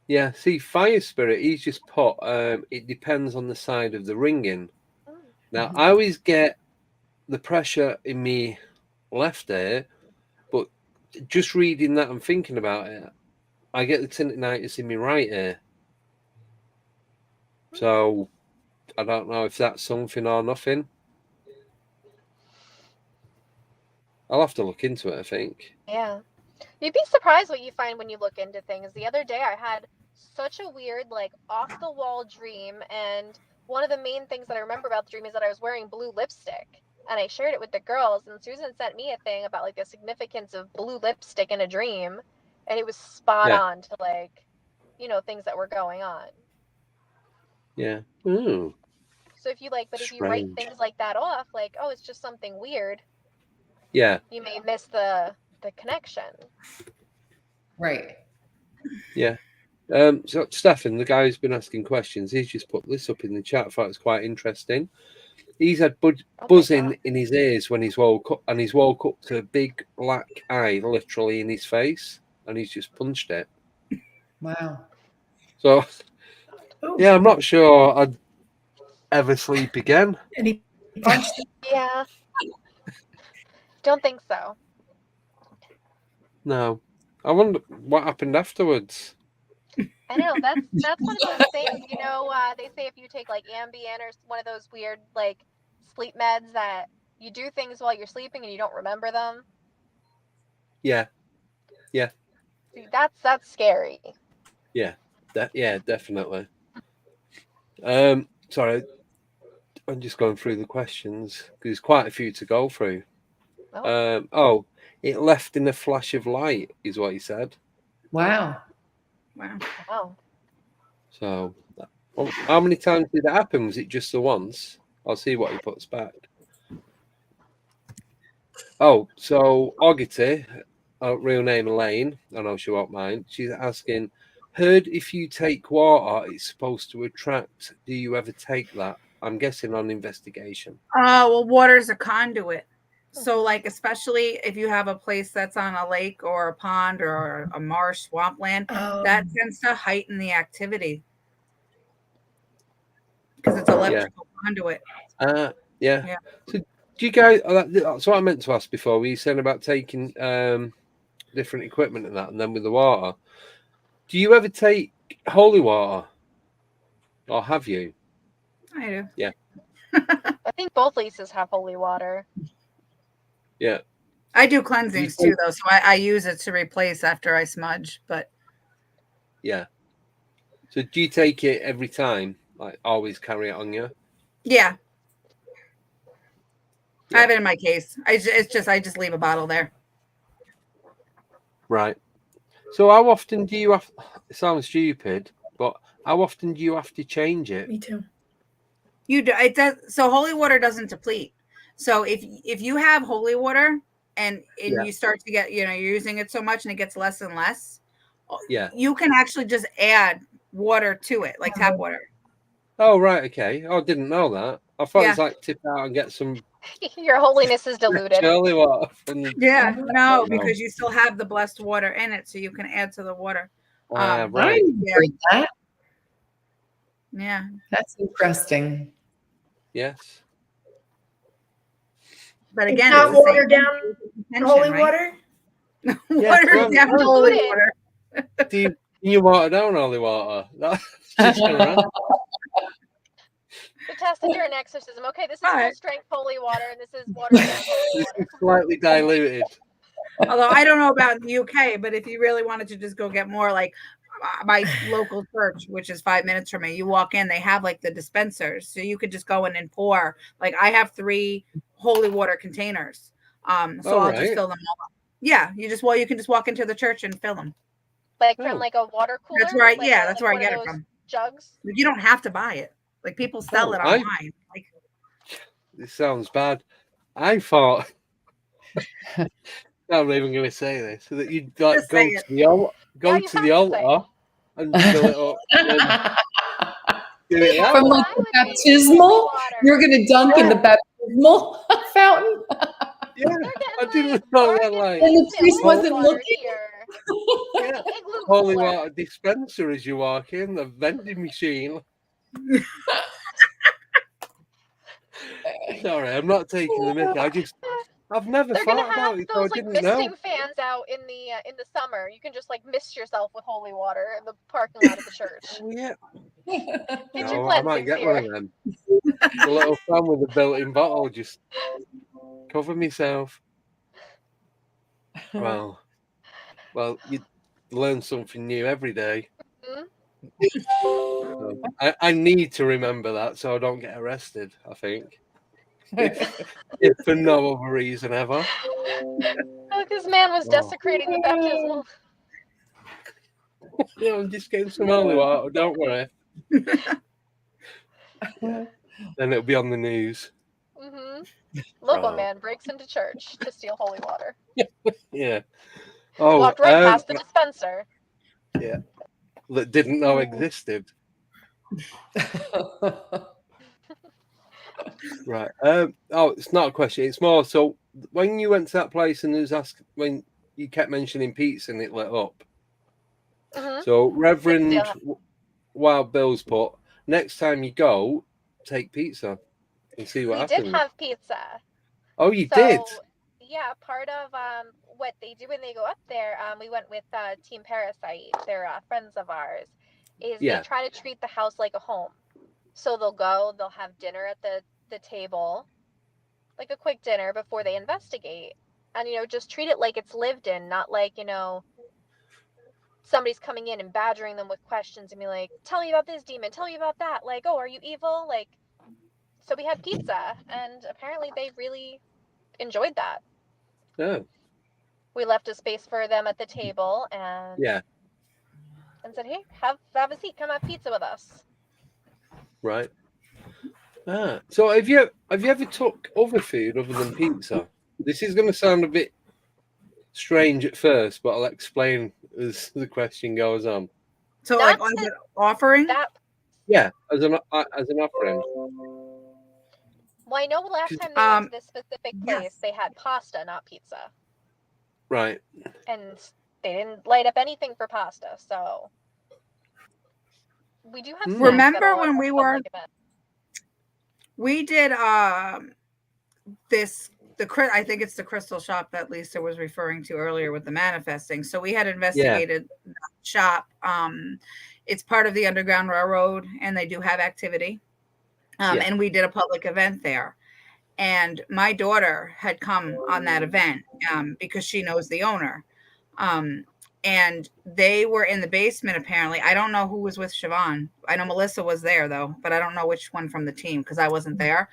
Yeah, see, Fire Spirit, he's just put, it depends on the side of the ringing. Now, I always get the pressure in me left ear, but just reading that and thinking about it, I get the tinnitus in my right ear. So I don't know if that's something or nothing. I'll have to look into it, I think. Yeah. You'd be surprised what you find when you look into things. The other day I had such a weird, off-the-wall dream, and one of the main things that I remember about the dream is that I was wearing blue lipstick, and I shared it with the girls, and Susan sent me a thing about, the significance of blue lipstick in a dream, and it was spot on to, things that were going on. Yeah. Ooh. So if you if you write things like that off, oh, it's just something weird. Yeah. You may miss the connection. Right. Yeah. So Stefan, the guy who's been asking questions, he's just put this up in the chat. I thought it was quite interesting. He's had buzzing in his ears when he's woke up, and he's woke up to a big black eye literally in his face, and he's just punched it. Wow. So, yeah, I'm not sure I'd ever sleep again. And he punched it. Yeah. Don't think so. No. I wonder what happened afterwards. I know, that's one of those things, they say if you take Ambien or one of those weird sleep meds that you do things while you're sleeping and you don't remember them. Yeah. Yeah. See, that's scary. Yeah. Definitely. Sorry, I'm just going through the questions because there's quite a few to go through. It left in a flash of light, is what he said. Wow. Wow. So Well, how many times did it happen? Was it just the once? I'll see what he puts back. Oh, so Ogity, real name Elaine, I know she won't mind. She's asking, heard if you take water, it's supposed to attract. Do you ever take that? I'm guessing on investigation. Well, water's a conduit. So, like, especially if you have a place that's on a lake or a pond or a marsh, swampland, that tends to heighten the activity because it's electrical conduit. Yeah. So, do you guys? That's what I meant to ask before. Were you saying about taking different equipment and that, and then with the water? Do you ever take holy water, or have you? I do. Yeah. I think both leases have holy water. Yeah. I do cleansings too, though, so I use it to replace after I smudge. But yeah. So do you take it every time? Like always carry it on you? Yeah. I have it in my case. I just leave a bottle there. Right. So how often do you have? It sounds stupid, but how often do you have to change it? Me too. You do. It does. So holy water doesn't deplete. So if you have holy water and you start to get, you're using it so much and it gets less and less, you can actually just add water to it, like tap water. Oh, right. Okay. I didn't know that. I thought it's like tip out and get some. Your holiness is diluted. Holy water. Yeah. No, because you still have the blessed water in it, so you can add to the water. Right. That. Yeah. That's interesting. Yes. But again, it's not watered down holy water. Watered down holy water. Do you water down holy water? That's just around. We tested during exorcism. Okay, this is full strength holy water, and this is watered down holy water. Slightly diluted. Although I don't know about the UK, but if you really wanted to just go get more, like my local church, which is 5 minutes from me, you walk in, they have like the dispensers, so you could just go in and pour. Like I have 3 holy water containers, so I'll just fill them all up. Yeah, you can just walk into the church and fill them. Like from like a water cooler. That's right. Like that's where I get it from. Jugs. You don't have to buy it. Like people sell it online. Like this sounds bad. I thought. I'm not even going to say this. So that you like go to the altar and fill it up. From like the baptismal, you're going to dunk in the baptismal fountain. Yeah, I didn't know that. Like, and the priest wasn't looking. Holy water dispenser as you walk in, the vending machine. Sorry, I'm not taking the mickey. I've never thought about it. Those I didn't misting know. fans out in the summer. You can just like mist yourself with holy water in the parking lot of the church. Oh yeah. Get your I might get one of them. A little fan with a built-in bottle, just cover myself. Well, you learn something new every day. So I need to remember that so I don't get arrested, I think. If for no other reason ever. This man was desecrating the baptismal. Yeah, I'm just getting some holy water, don't worry. Then it'll be on the news. Local man breaks into church to steal holy water. Yeah. Walked right past the dispenser. Yeah. That didn't know existed. Right. It's not a question. It's more so when you went to that place and when you kept mentioning pizza and it lit up. So Reverend Wild Bill's put, next time you go, take pizza and see what happens. We did have pizza. Oh, you did? Yeah, part of what they do when they go up there, we went with Team Parasite. They're friends of ours. They try to treat the house like a home. So they'll have dinner at the table, like a quick dinner before they investigate. And, just treat it like it's lived in, not like, somebody's coming in and badgering them with questions and be like, tell me about this demon, tell me about that. Like, oh, are you evil? Like, so we had pizza, and apparently they really enjoyed that. Oh. We left a space for them at the table and said, hey, have a seat, come have pizza with us. Right. So have you ever took other food other than pizza? This is going to sound a bit strange at first, but I'll explain as the question goes on. So, like, was it offering? Yeah, as an offering. Well, I know last time they went to this specific place, they had pasta, not pizza. Right. And they didn't light up anything for pasta, so we do have snacks. Remember when we were? We did this. I think it's the crystal shop that Lisa was referring to earlier with the manifesting. So we had investigated that shop. It's part of the Underground Railroad, and they do have activity. And we did a public event there. And my daughter had come on that event because she knows the owner. And they were in the basement, apparently. I don't know who was with Siobhan. I know Melissa was there, though, but I don't know which one from the team because I wasn't there.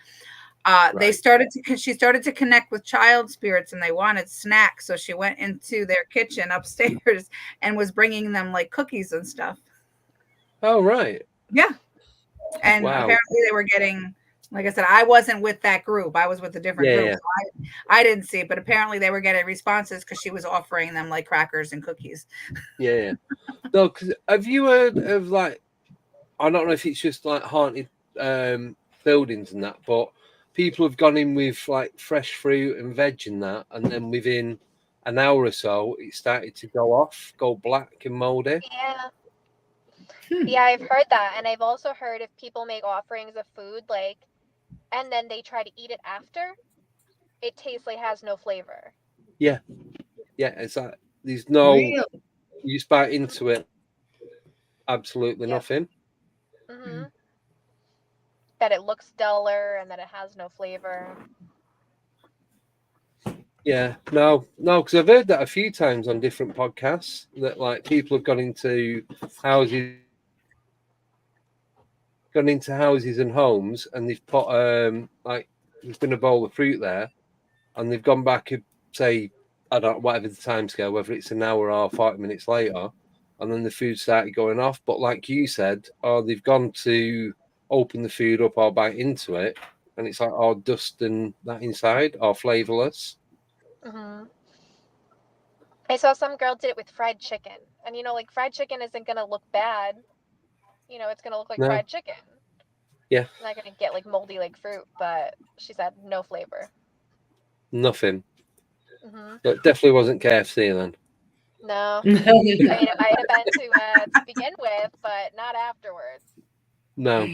She started to connect with child spirits, and they wanted snacks. So she went into their kitchen upstairs and was bringing them like cookies and stuff. Oh, right. Yeah. And apparently they were getting, like I said, I wasn't with that group. I was with a different group. So I didn't see it, but apparently they were getting responses because she was offering them like crackers and cookies. Yeah. No, because have you heard of like, I don't know if it's just like haunted buildings and that, but people have gone in with like fresh fruit and veg and that, and then within an hour or so, it started to go black and moldy. Yeah. Yeah, I've heard that. And I've also heard if people make offerings of food, like, and then they try to eat it after, it tastes like has no flavor. Yeah. Yeah, it's like there's no, you just bite into it, absolutely nothing. Mm-hmm. That it looks duller and that it has no flavor. Yeah, no, because I've heard that a few times on different podcasts that like people have gone into houses and homes, and they've put like there's been a bowl of fruit there, and they've gone back, say, I don't know, whatever the timescale, whether it's an hour or 40 minutes later, and then the food started going off. But like you said, they've gone to open the food up or bite into it, and it's like all dust and that inside, or flavorless. Mm-hmm. I saw some girl did it with fried chicken, and like fried chicken isn't gonna look bad. It's gonna look like fried chicken. Yeah. It's not gonna get like moldy like fruit, but she said no flavor. Nothing. Mm-hmm. It definitely wasn't KFC then. No. I mean, it might have been to begin with, but not afterwards. No,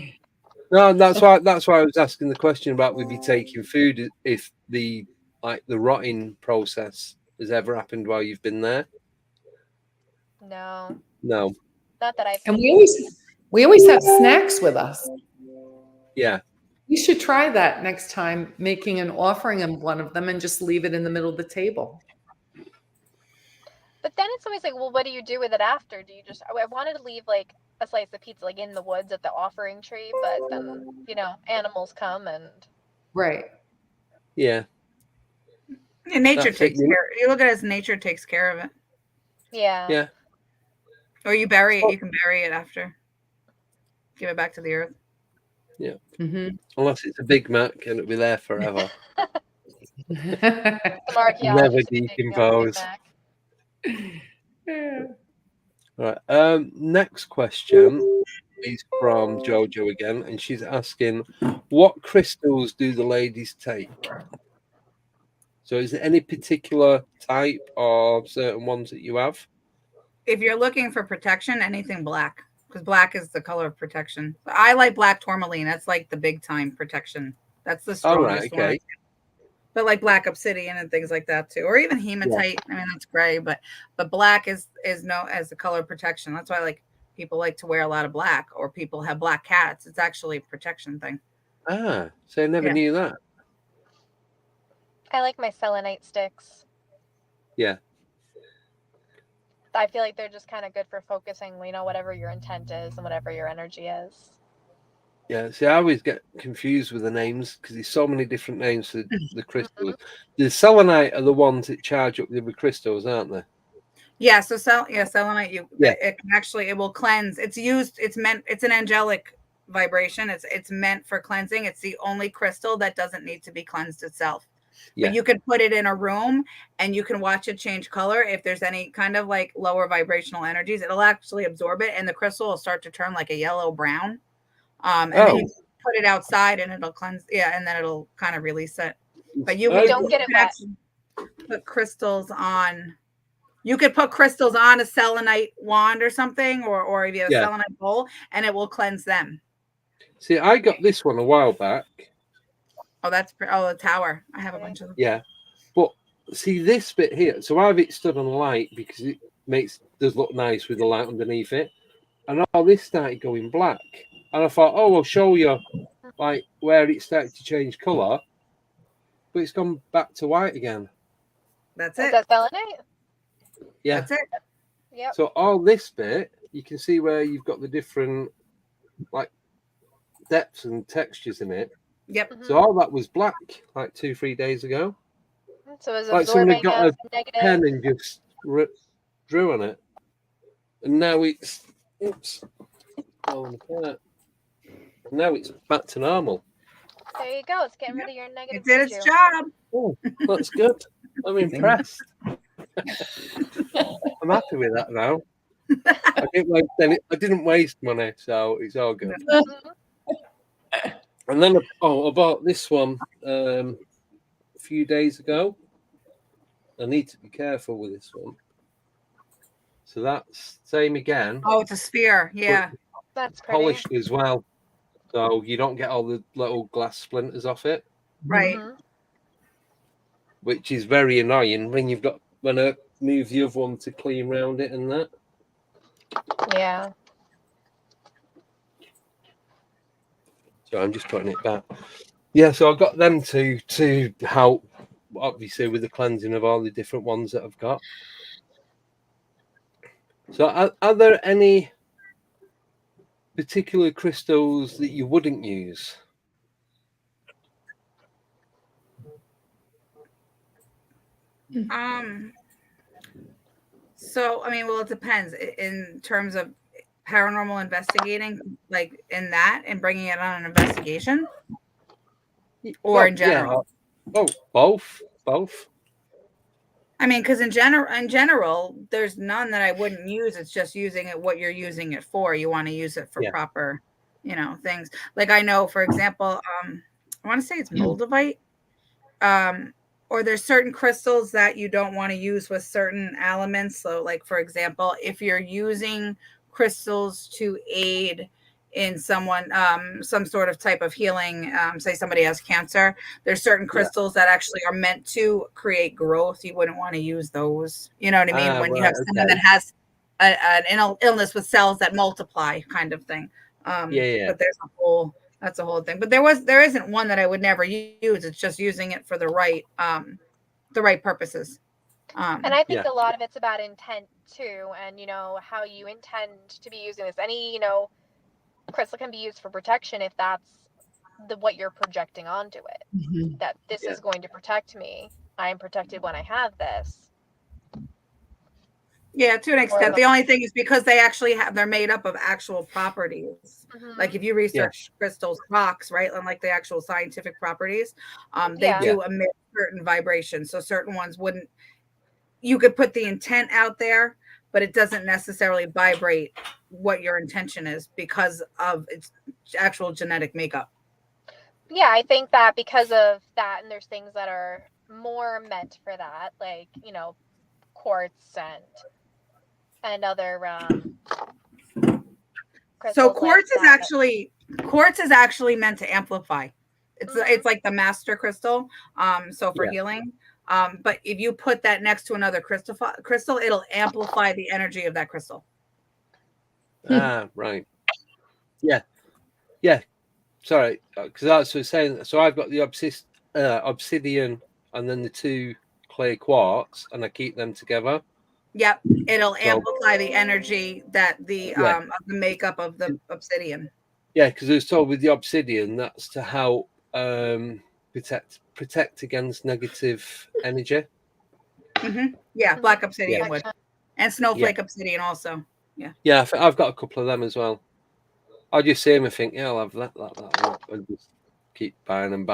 that's why I was asking the question about with you taking food, if the rotting process has ever happened while you've been there. No. Not that I've. And we always have snacks with us. Yeah. You should try that next time, making an offering of one of them and just leave it in the middle of the table. But then it's always like, well, what do you do with it after? Do you just? I wanted to leave like a slice of pizza like in the woods at the offering tree, but then animals come and. Right. Yeah. And nature takes care. You look at it as nature takes care of it. Yeah. Yeah. Or you bury it. You can bury it after. Give it back to the earth. Yeah. Mm-hmm. Unless it's a Big Mac and it'll be there forever. Never decompose. Right. Next question is from Jojo again, and she's asking, what crystals do the ladies take? So is there any particular type or certain ones that you have? If you're looking for protection, anything black, because black is the color of protection. I like black tourmaline. That's like the big time protection. That's the strongest one. But like black obsidian and things like that too, or even hematite. Yeah. I mean, that's gray, but black is known as the color of protection. That's why people like to wear a lot of black, or people have black cats. It's actually a protection thing. Ah, so I never knew that. I like my selenite sticks. Yeah. I feel like they're just kind of good for focusing, whatever your intent is and whatever your energy is. Yeah, see, I always get confused with the names because there's so many different names for the crystals. The selenite are the ones that charge up the other crystals, aren't they? Yeah, so selenite, it can actually, it will cleanse. It's used, it's an angelic vibration. It's meant for cleansing. It's the only crystal that doesn't need to be cleansed itself. Yeah. But you can put it in a room and you can watch it change color. If there's any kind of like lower vibrational energies, it'll actually absorb it, and the crystal will start to turn like a yellow brown. And then you put it outside and it'll cleanse. Yeah, and then it'll kind of release it. But you don't get it wet. Put crystals on. You could put crystals on a selenite wand or something, or if you have a selenite bowl, and it will cleanse them. See, I got this one a while back. Oh, the tower. I have a bunch of them. Yeah, but see this bit here. So I have it stood on light because it does look nice with the light underneath it, and all this started going black. And I thought, I'll show you like where it started to change colour, but it's gone back to white again. That's it. Is that selenite? Yeah. That's it. Yep. So all this bit, you can see where you've got the different like depths and textures in it. Yep. So all that was black like 2-3 days ago. So it was Like somebody absorbing got a negative. pen and just drew on it, and now it's falling apart. Now it's back to normal. There you go. It's getting rid of your negative. It did its job. Oh, that's good. I'm impressed. I'm happy with that now. I didn't waste money, so it's all good. And then I bought this one a few days ago. I need to be careful with this one. So that's same again. Oh, it's a sphere. Yeah. That's pretty. Polished as well. So you don't get all the little glass splinters off it. Right. Which is very annoying when I move the other one to clean around it and that. Yeah. So I'm just putting it back. Yeah, so I got them to help, obviously, with the cleansing of all the different ones that I've got. So are there any particular crystals that you wouldn't use? So I mean, well, it depends in terms of paranormal investigating, like in that and bringing it on an investigation, or in general. Yeah. Oh, both. I mean, because in general, there's none that I wouldn't use. It's just using it what you're using it for. You want to use it for proper, things. Like I know, for example, I want to say it's moldavite. Or there's certain crystals that you don't want to use with certain elements. So, like for example, if you're using crystals to aid in someone, some sort of type of healing, say somebody has cancer, there's certain crystals that actually are meant to create growth. You wouldn't want to use those. You know what I mean? When you have someone that has an illness with cells that multiply, kind of thing. But there's that's a whole thing. But there isn't one that I would never use. It's just using it for the right purposes. And I think a lot of it's about intent too, and how you intend to be using this. Any crystal can be used for protection if that's what you're projecting onto it. Mm-hmm. That this is going to protect me. I am protected when I have this. Yeah, to an extent. The only thing is because they're made up of actual properties. Mm-hmm. Like if you research crystals, rocks, right, and like the actual scientific properties, they do emit certain vibrations. So certain ones wouldn't. You could put the intent out there, but it doesn't necessarily vibrate what your intention is because of its actual genetic makeup. Yeah, I think that because of that, and there's things that are more meant for that, like quartz and other so quartz is actually meant to amplify. It's like the master crystal, so for healing, but if you put that next to another crystal, it'll amplify the energy of that crystal. Right. Yeah, sorry, because that's what I was saying. So I've got the obsidian and then the 2 clay quartz, and I keep them together. Yep, it'll amplify the energy that the makeup of the obsidian. Yeah, because I was told with the obsidian that's to help protect against negative energy. Mm-hmm. Yeah, black obsidian would, and snowflake obsidian also. Yeah. Yeah, I've got a couple of them as well. I just see them and think, yeah, I'll have that, and just keep buying them.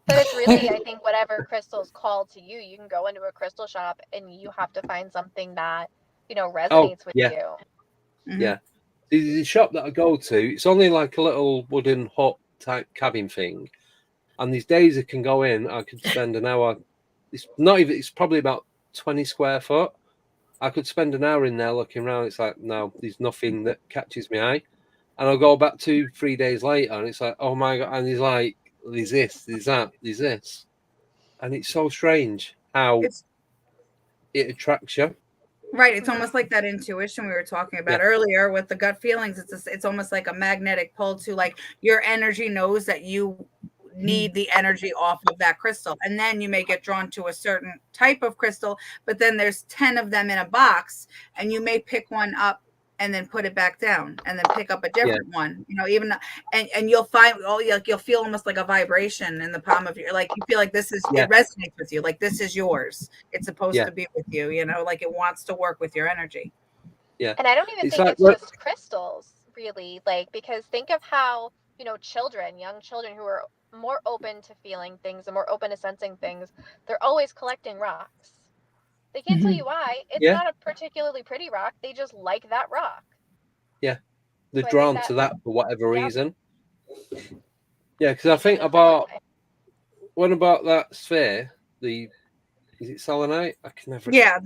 But it's really, I think, whatever crystal's called to you. You can go into a crystal shop and you have to find something that, resonates with you. Mm-hmm. Yeah. The shop that I go to, it's only like a little wooden hut type cabin thing. And these days I can go in, I could spend an hour. It's probably about 20 square foot. I could spend an hour in there looking around. It's like, no, there's nothing that catches my eye. And I'll go back 2-3 days later and it's like, oh my God. And he's like, there's this, there's that, there's this. And it's so strange how it attracts you. Right. It's almost like that intuition we were talking about earlier with the gut feelings. It's almost like a magnetic pull to, like, your energy knows that you need the energy off of that crystal. And then you may get drawn to a certain type of crystal, but then there's 10 of them in a box and you may pick one up and then put it back down and then pick up a different one, even, and you'll find, you'll feel almost like a vibration in the palm of your, like, you feel like this is, it resonates with you. Like, this is yours. It's supposed to be with you, like it wants to work with your energy. Yeah. And I don't even think it's just crystals, really, like, because think of how, young children who are more open to feeling things and more open to sensing things, they're always collecting rocks. They can't tell you why. It's not a particularly pretty rock. They just like that rock. Yeah. They're drawn to that for whatever reason. Yeah, because I think when about that sphere, is it selenite? I can never. Yeah.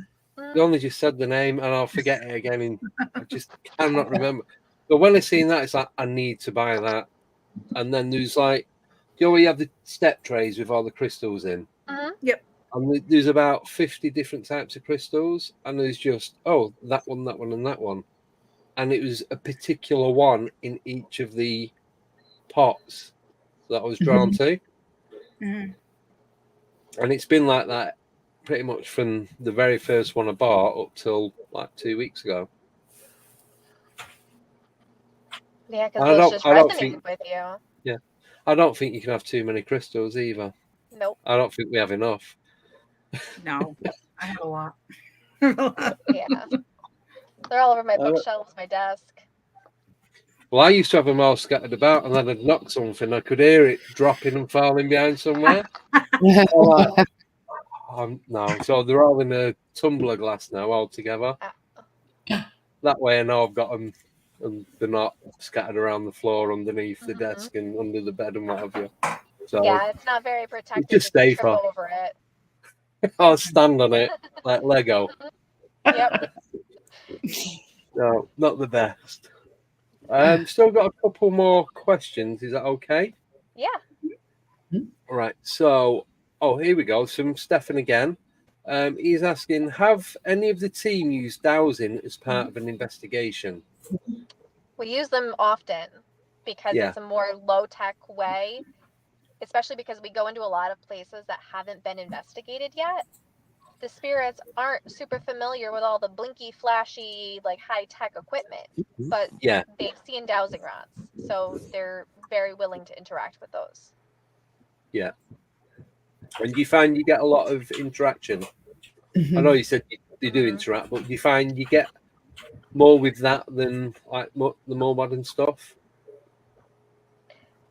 You only just said the name and I'll forget it again. And I just cannot remember. But when I seen that, it's like, I need to buy that. And then there's like, you have the step trays with all the crystals in. Yep. And there's about 50 different types of crystals, and there's just that one, and that one, and it was a particular one in each of the pots that I was drawn to, and it's been like that pretty much from the very first one I bought up till like 2 weeks ago. Yeah, because those just resonate with you. Yeah, I don't think you can have too many crystals either. Nope. I don't think we have enough. No, I have a lot. Yeah. They're all over my bookshelves, my desk. Well, I used to have them all scattered about, and then I'd knock something. I could hear it dropping and falling behind somewhere. No, so they're all in a tumbler glass now, all together. That way I know I've got them, and they're not scattered around the floor, underneath the desk, and under the bed, and what have you. So yeah, it's not very protected. Just stay trip over it. I'll stand on it like Lego. Yep. No, not the best. Still got a couple more questions. Is that okay? Yeah. All right. So, here we go. From Stefan again. He's asking, have any of the team used dowsing as part of an investigation? We use them often because it's a more low-tech way, especially because we go into a lot of places that haven't been investigated yet. The spirits aren't super familiar with all the blinky, flashy, like high-tech equipment, but they've seen dowsing rods, so they're very willing to interact with those. Yeah. And do you find you get a lot of interaction? I know you said you do interact, but do you find you get more with that than like the more modern stuff?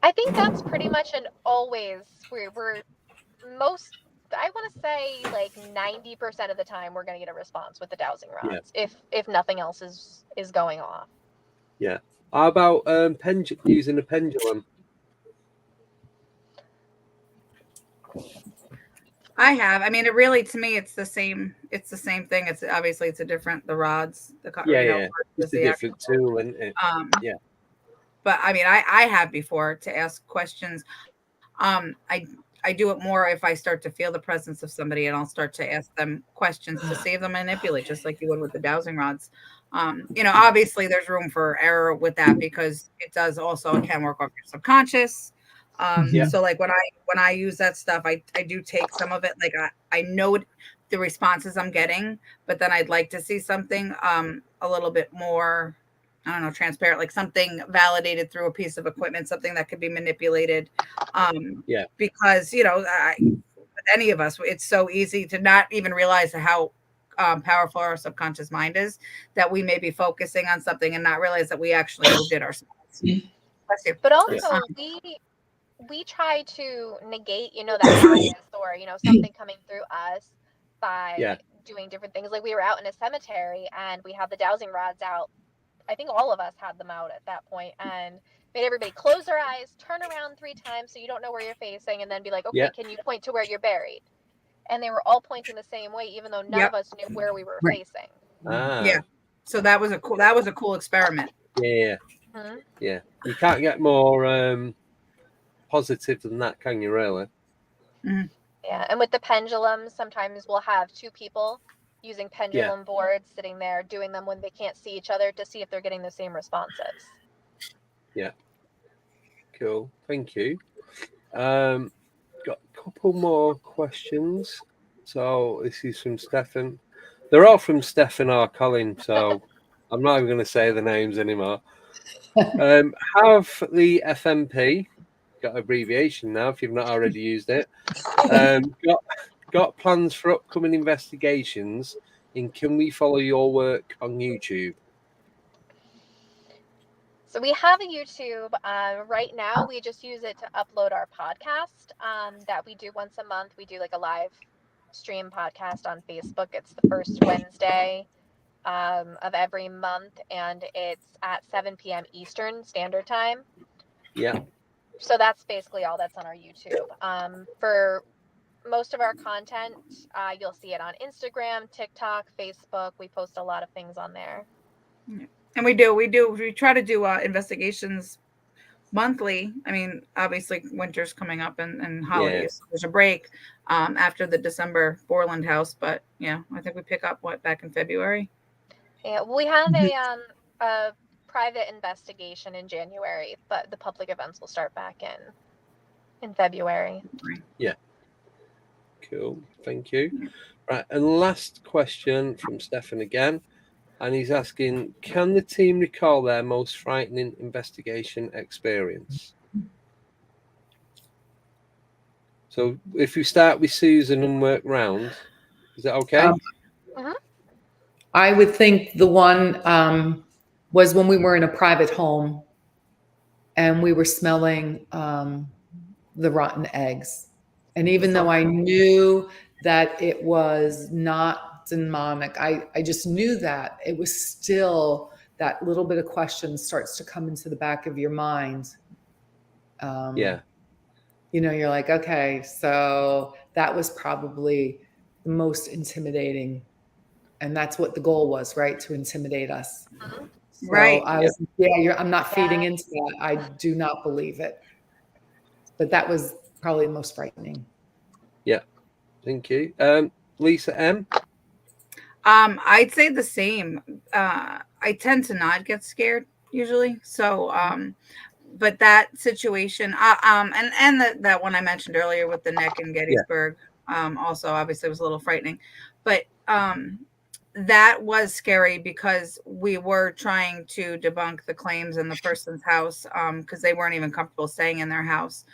I think that's pretty much an always. We're most. I want to say like 90% of the time we're going to get a response with the dowsing rods, if nothing else is going off. Yeah. How about using a pendulum? I have. I mean, it really, to me, it's the same. It's the same thing. It's obviously it's the rods. It's a different tool, isn't it? Yeah. But I mean, I have before to ask questions. I do it more if I start to feel the presence of somebody, and I'll start to ask them questions to see if they manipulate, just like you would with the dowsing rods. Obviously there's room for error with that because it can work off your subconscious. So like when I use that stuff, I do take some of it. Like I know the responses I'm getting, but then I'd like to see something a little bit more, I don't know, transparent, like something validated through a piece of equipment, something that could be manipulated. Because with any of us, it's so easy to not even realize how powerful our subconscious mind is, that we may be focusing on something and not realize that we actually moved it ourselves. Bless you. But also, we try to negate, that bias or, something coming through us by doing different things. Like we were out in a cemetery and we had the dowsing rods out. I think all of us had them out at that point, and made everybody close their eyes, turn around 3 times so you don't know where you're facing, and then be like, okay, can you point to where you're buried? And they were all pointing the same way, even though none of us knew where we were facing. Yeah. So that was a cool experiment. Yeah. Mm-hmm. Yeah. You can't get more positive than that, can you, really? Mm-hmm. Yeah. And with the pendulums, sometimes we'll have 2 people using pendulum boards sitting there doing them when they can't see each other to see if they're getting the same responses. Yeah. Cool. Thank you. Got a couple more questions. So this is from Stefan. They're all from Stefan R. Colin, so I'm not even going to say the names anymore. Have the FMP, got abbreviation now if you've not already used it, got plans for upcoming investigations, and can we follow your work on YouTube? So we have a YouTube. Right now, we just use it to upload our podcast that we do once a month. We do like a live stream podcast on Facebook. It's the first Wednesday of every month, and it's at 7 p.m. Eastern Standard Time. Yeah. So that's basically all that's on our YouTube. For most of our content, you'll see it on Instagram, TikTok, Facebook. We post a lot of things on there. And we try to do investigations monthly. I mean, obviously winter's coming up and holidays. Yeah. There's a break after the December Borland House, but I think we pick up back in February. Yeah, we have a private investigation in January, but the public events will start back in February. Yeah. Cool. Thank you. Right, and last question from Stefan again. And he's asking, can the team recall their most frightening investigation experience? So if we start with Susan and work round, is that okay? I would think the one was when we were in a private home and we were smelling the rotten eggs. And even though I knew that it was not demonic, I just knew that it was still that little bit of question starts to come into the back of your mind. You're like, okay, so that was probably the most intimidating, and that's what the goal was, right? To intimidate us. So right. I was, I'm not feeding into that. I do not believe it. But that was probably the most frightening. Yeah. Thank you. Lisa M. I'd say the same. I tend to not get scared usually. So, but that situation, and that one I mentioned earlier with the neck in Gettysburg, also obviously was a little frightening, but that was scary because we were trying to debunk the claims in the person's house because they weren't even comfortable staying in their house.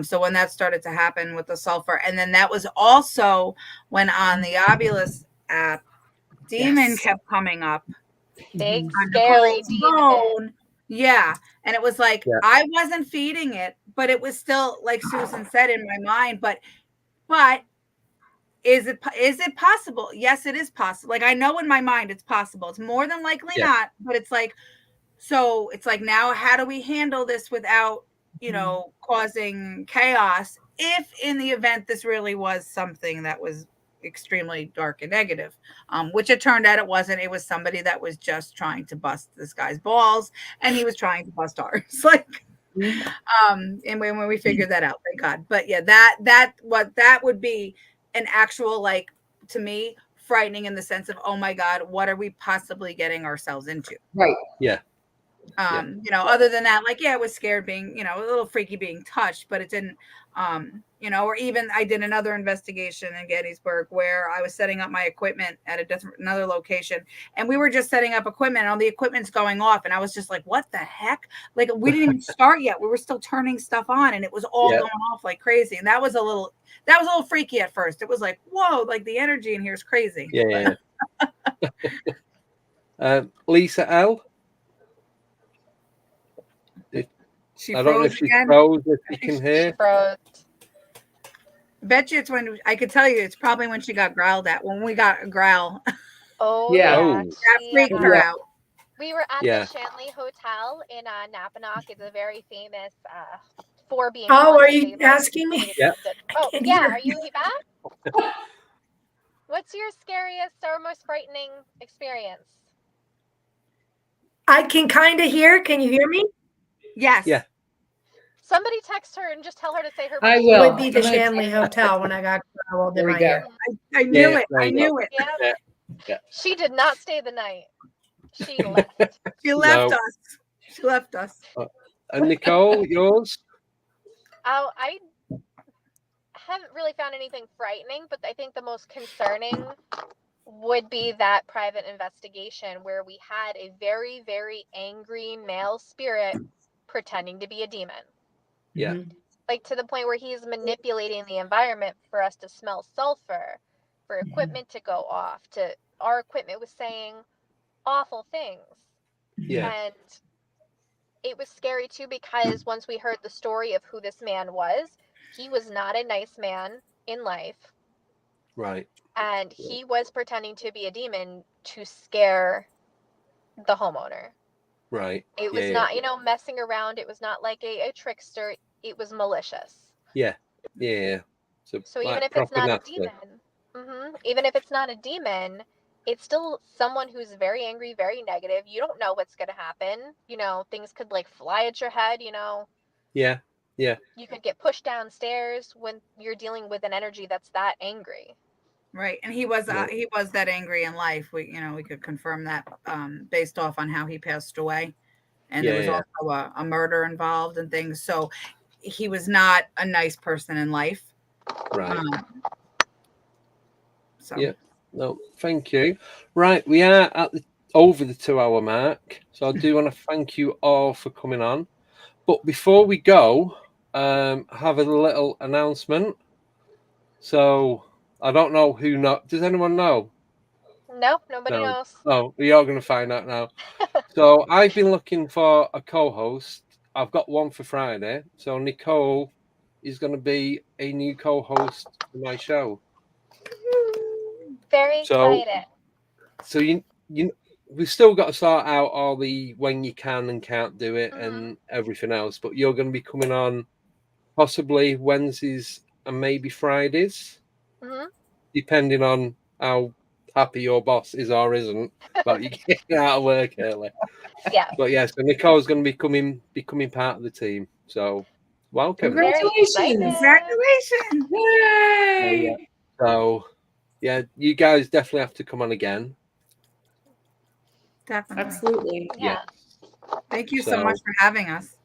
So when that started to happen with the sulfur, and then that was also when on the Ovilus app, demon kept coming up. Big scary demon. Yeah. And it was like, I wasn't feeding it, but it was still, like Susan said, in my mind, but is it possible? Yes, it is possible. Like, I know in my mind it's possible. It's more than likely not, but it's like, so it's like, now how do we handle this without, causing chaos? If in the event this really was something that was extremely dark and negative, which it turned out it wasn't. It was somebody that was just trying to bust this guy's balls, and he was trying to bust ours. Like, and when we figured that out, thank God. But yeah, that would be an actual, like, to me, frightening in the sense of, oh my God, what are we possibly getting ourselves into? Right. Yeah. Other than that, like, I was scared being, a little freaky being touched, but it didn't, or even I did another investigation in Gettysburg where I was setting up my equipment at another location, and we were just setting up equipment and all the equipment's going off. And I was just like, what the heck? Like, we didn't even start yet. We were still turning stuff on and it was all going off like crazy. And that was a little freaky at first. It was like, whoa, like the energy in here is crazy. Yeah. Lisa L. She I don't know froze if she again. froze, if you can hear. She froze. Bet you it's when I could tell you it's probably when she got growled at. When we got a growl, Oh Yeah. yeah, that freaked her out. We were at Yeah. the Shanley Hotel in Napanock. It's a very famous for being. Oh, are haunted. you They, like, asking me? really Yeah. did- Oh can't yeah, hear are you back? What's your scariest or most frightening experience? I can kind of hear. Can you hear me? Yes. Yeah. Somebody text her and just tell her to say her. I piece. It will. would be the Shanley Hotel when I got growled There in we my go. ear. I knew Yeah, it. there I you go. knew it. Yeah. She did not stay the night. She left. She left No. us. She left us. And Nicole, yours? Oh, I haven't really found anything frightening, but I think the most concerning would be that private investigation where we had a very, very angry male spirit pretending to be a demon. Yeah. Mhm. Like to the point where he's manipulating the environment for us to smell sulfur, for equipment to go off, to our equipment was saying awful things. Yeah. And it was scary too because once we heard the story of who this man was, he was not a nice man in life. Right. And he was pretending to be a demon to scare the homeowner. Right. It was not, messing around. It was not like a trickster. It was malicious. Yeah. Yeah. So even if it's not a demon, even if it's not a demon, it's still someone who's very angry, very negative. You don't know what's going to happen. Things could like fly at your head, Yeah. Yeah. You could get pushed downstairs when you're dealing with an energy that's that angry. Right, and he was that angry in life. We could confirm that based off on how he passed away, and there was also a murder involved and things. So he was not a nice person in life. Right. So yeah. No, thank you. Right, we are at over the 2-hour mark, so I do want to thank you all for coming on. But before we go, have a little announcement. So I don't know who not. Does anyone know? No, nobody knows. Oh, we are going to find out now. So I've been looking for a co-host. I've got one for Friday. So Nicole is going to be a new co-host for my show. Very excited. So we've still got to sort out all the when you can and can't do it and everything else. But you're going to be coming on possibly Wednesdays and maybe Fridays, depending on how happy your boss is or isn't about you getting out of work early. Yeah. But yeah, so Nicole's going to becoming part of the team. So welcome. Congratulations. Congratulations. Yay. So yeah, you guys definitely have to come on again. Definitely. Absolutely. Yeah. Thank you so much for having us.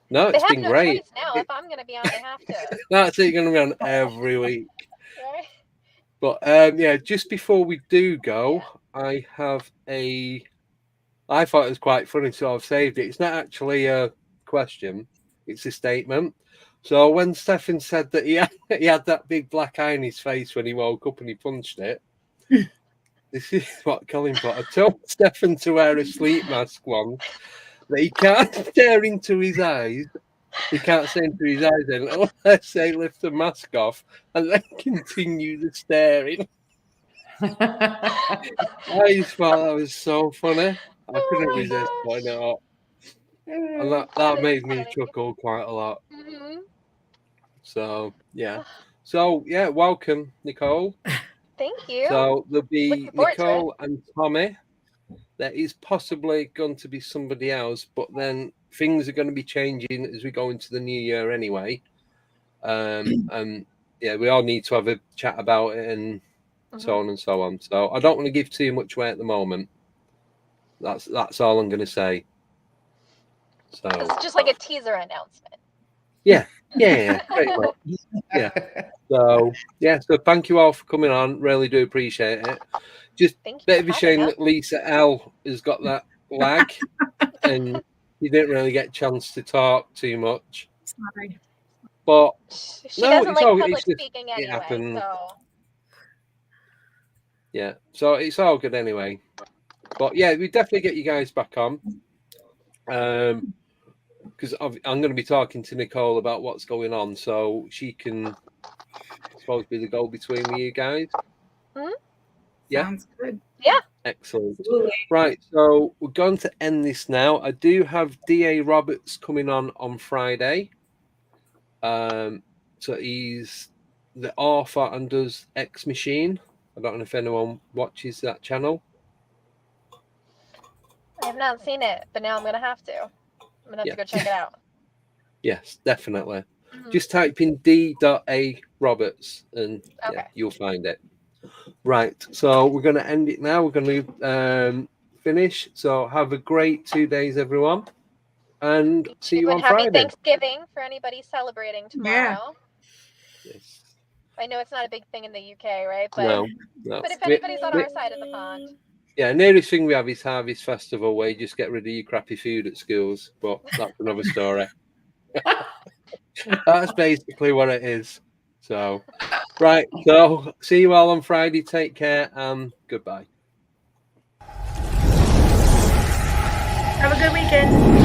No, it's been great. Choice now. If I'm going to be on, they have to. That's it. You're going to be on every week. Right? But yeah, just before we do go, I thought it was quite funny, so I've saved it. It's not actually a question; it's a statement. So when Stefan said that he had that big black eye in his face when he woke up and he punched it, this is what Colin put. I told Stefan to wear a sleep mask once that he can't stare into his eyes. He can't stare into his eyes then unless they lift the mask off and then continue the staring. I just thought that was so funny. I couldn't resist putting it up. And that made me chuckle quite a lot. So yeah. So yeah, welcome, Nicole. Thank you. So there'll be Nicole and Tommy. There is possibly going to be somebody else, but then things are going to be changing as we go into the new year anyway. And yeah, we all need to have a chat about it and so on and so on. So I don't want to give too much away at the moment. That's all I'm going to say. So it's just like a teaser announcement. Yeah, pretty much. Yeah. So yeah, so thank you all for coming on. Really do appreciate it. Just a bit of a shame that Lisa L has got that lag and you didn't really get a chance to talk too much. Sorry. She But doesn't like public speaking anyway. So yeah, so it's all good anyway. But yeah, we definitely get you guys back on. Because I'm going to be talking to Nicole about what's going on, so she can, I suppose, be the go-between with you guys. Mm-hmm. Yeah, sounds good. Yeah, excellent. Right, so we're going to end this now. I do have D.A. Roberts coming on Friday. So he's the author and does X Machine. I don't know if anyone watches that channel. I have not seen it, but now I'm gonna have to. I'm gonna have to go check it out. Yes, definitely. Just type in D.A. Roberts and yeah, you'll find it. Right, so we're going to end it now. We're going to finish. So have a great 2 days, everyone, and see you on happy Friday. Thanksgiving for anybody celebrating tomorrow. Yeah. Yes. I know it's not a big thing in the UK, right? But No. But if anybody's on our side of the pond. Yeah, nearest thing we have is Harvest Festival, where you just get rid of your crappy food at schools, but that's another story. That's basically what it is. So, right. So, see you all on Friday. Take care and goodbye. Have a good weekend.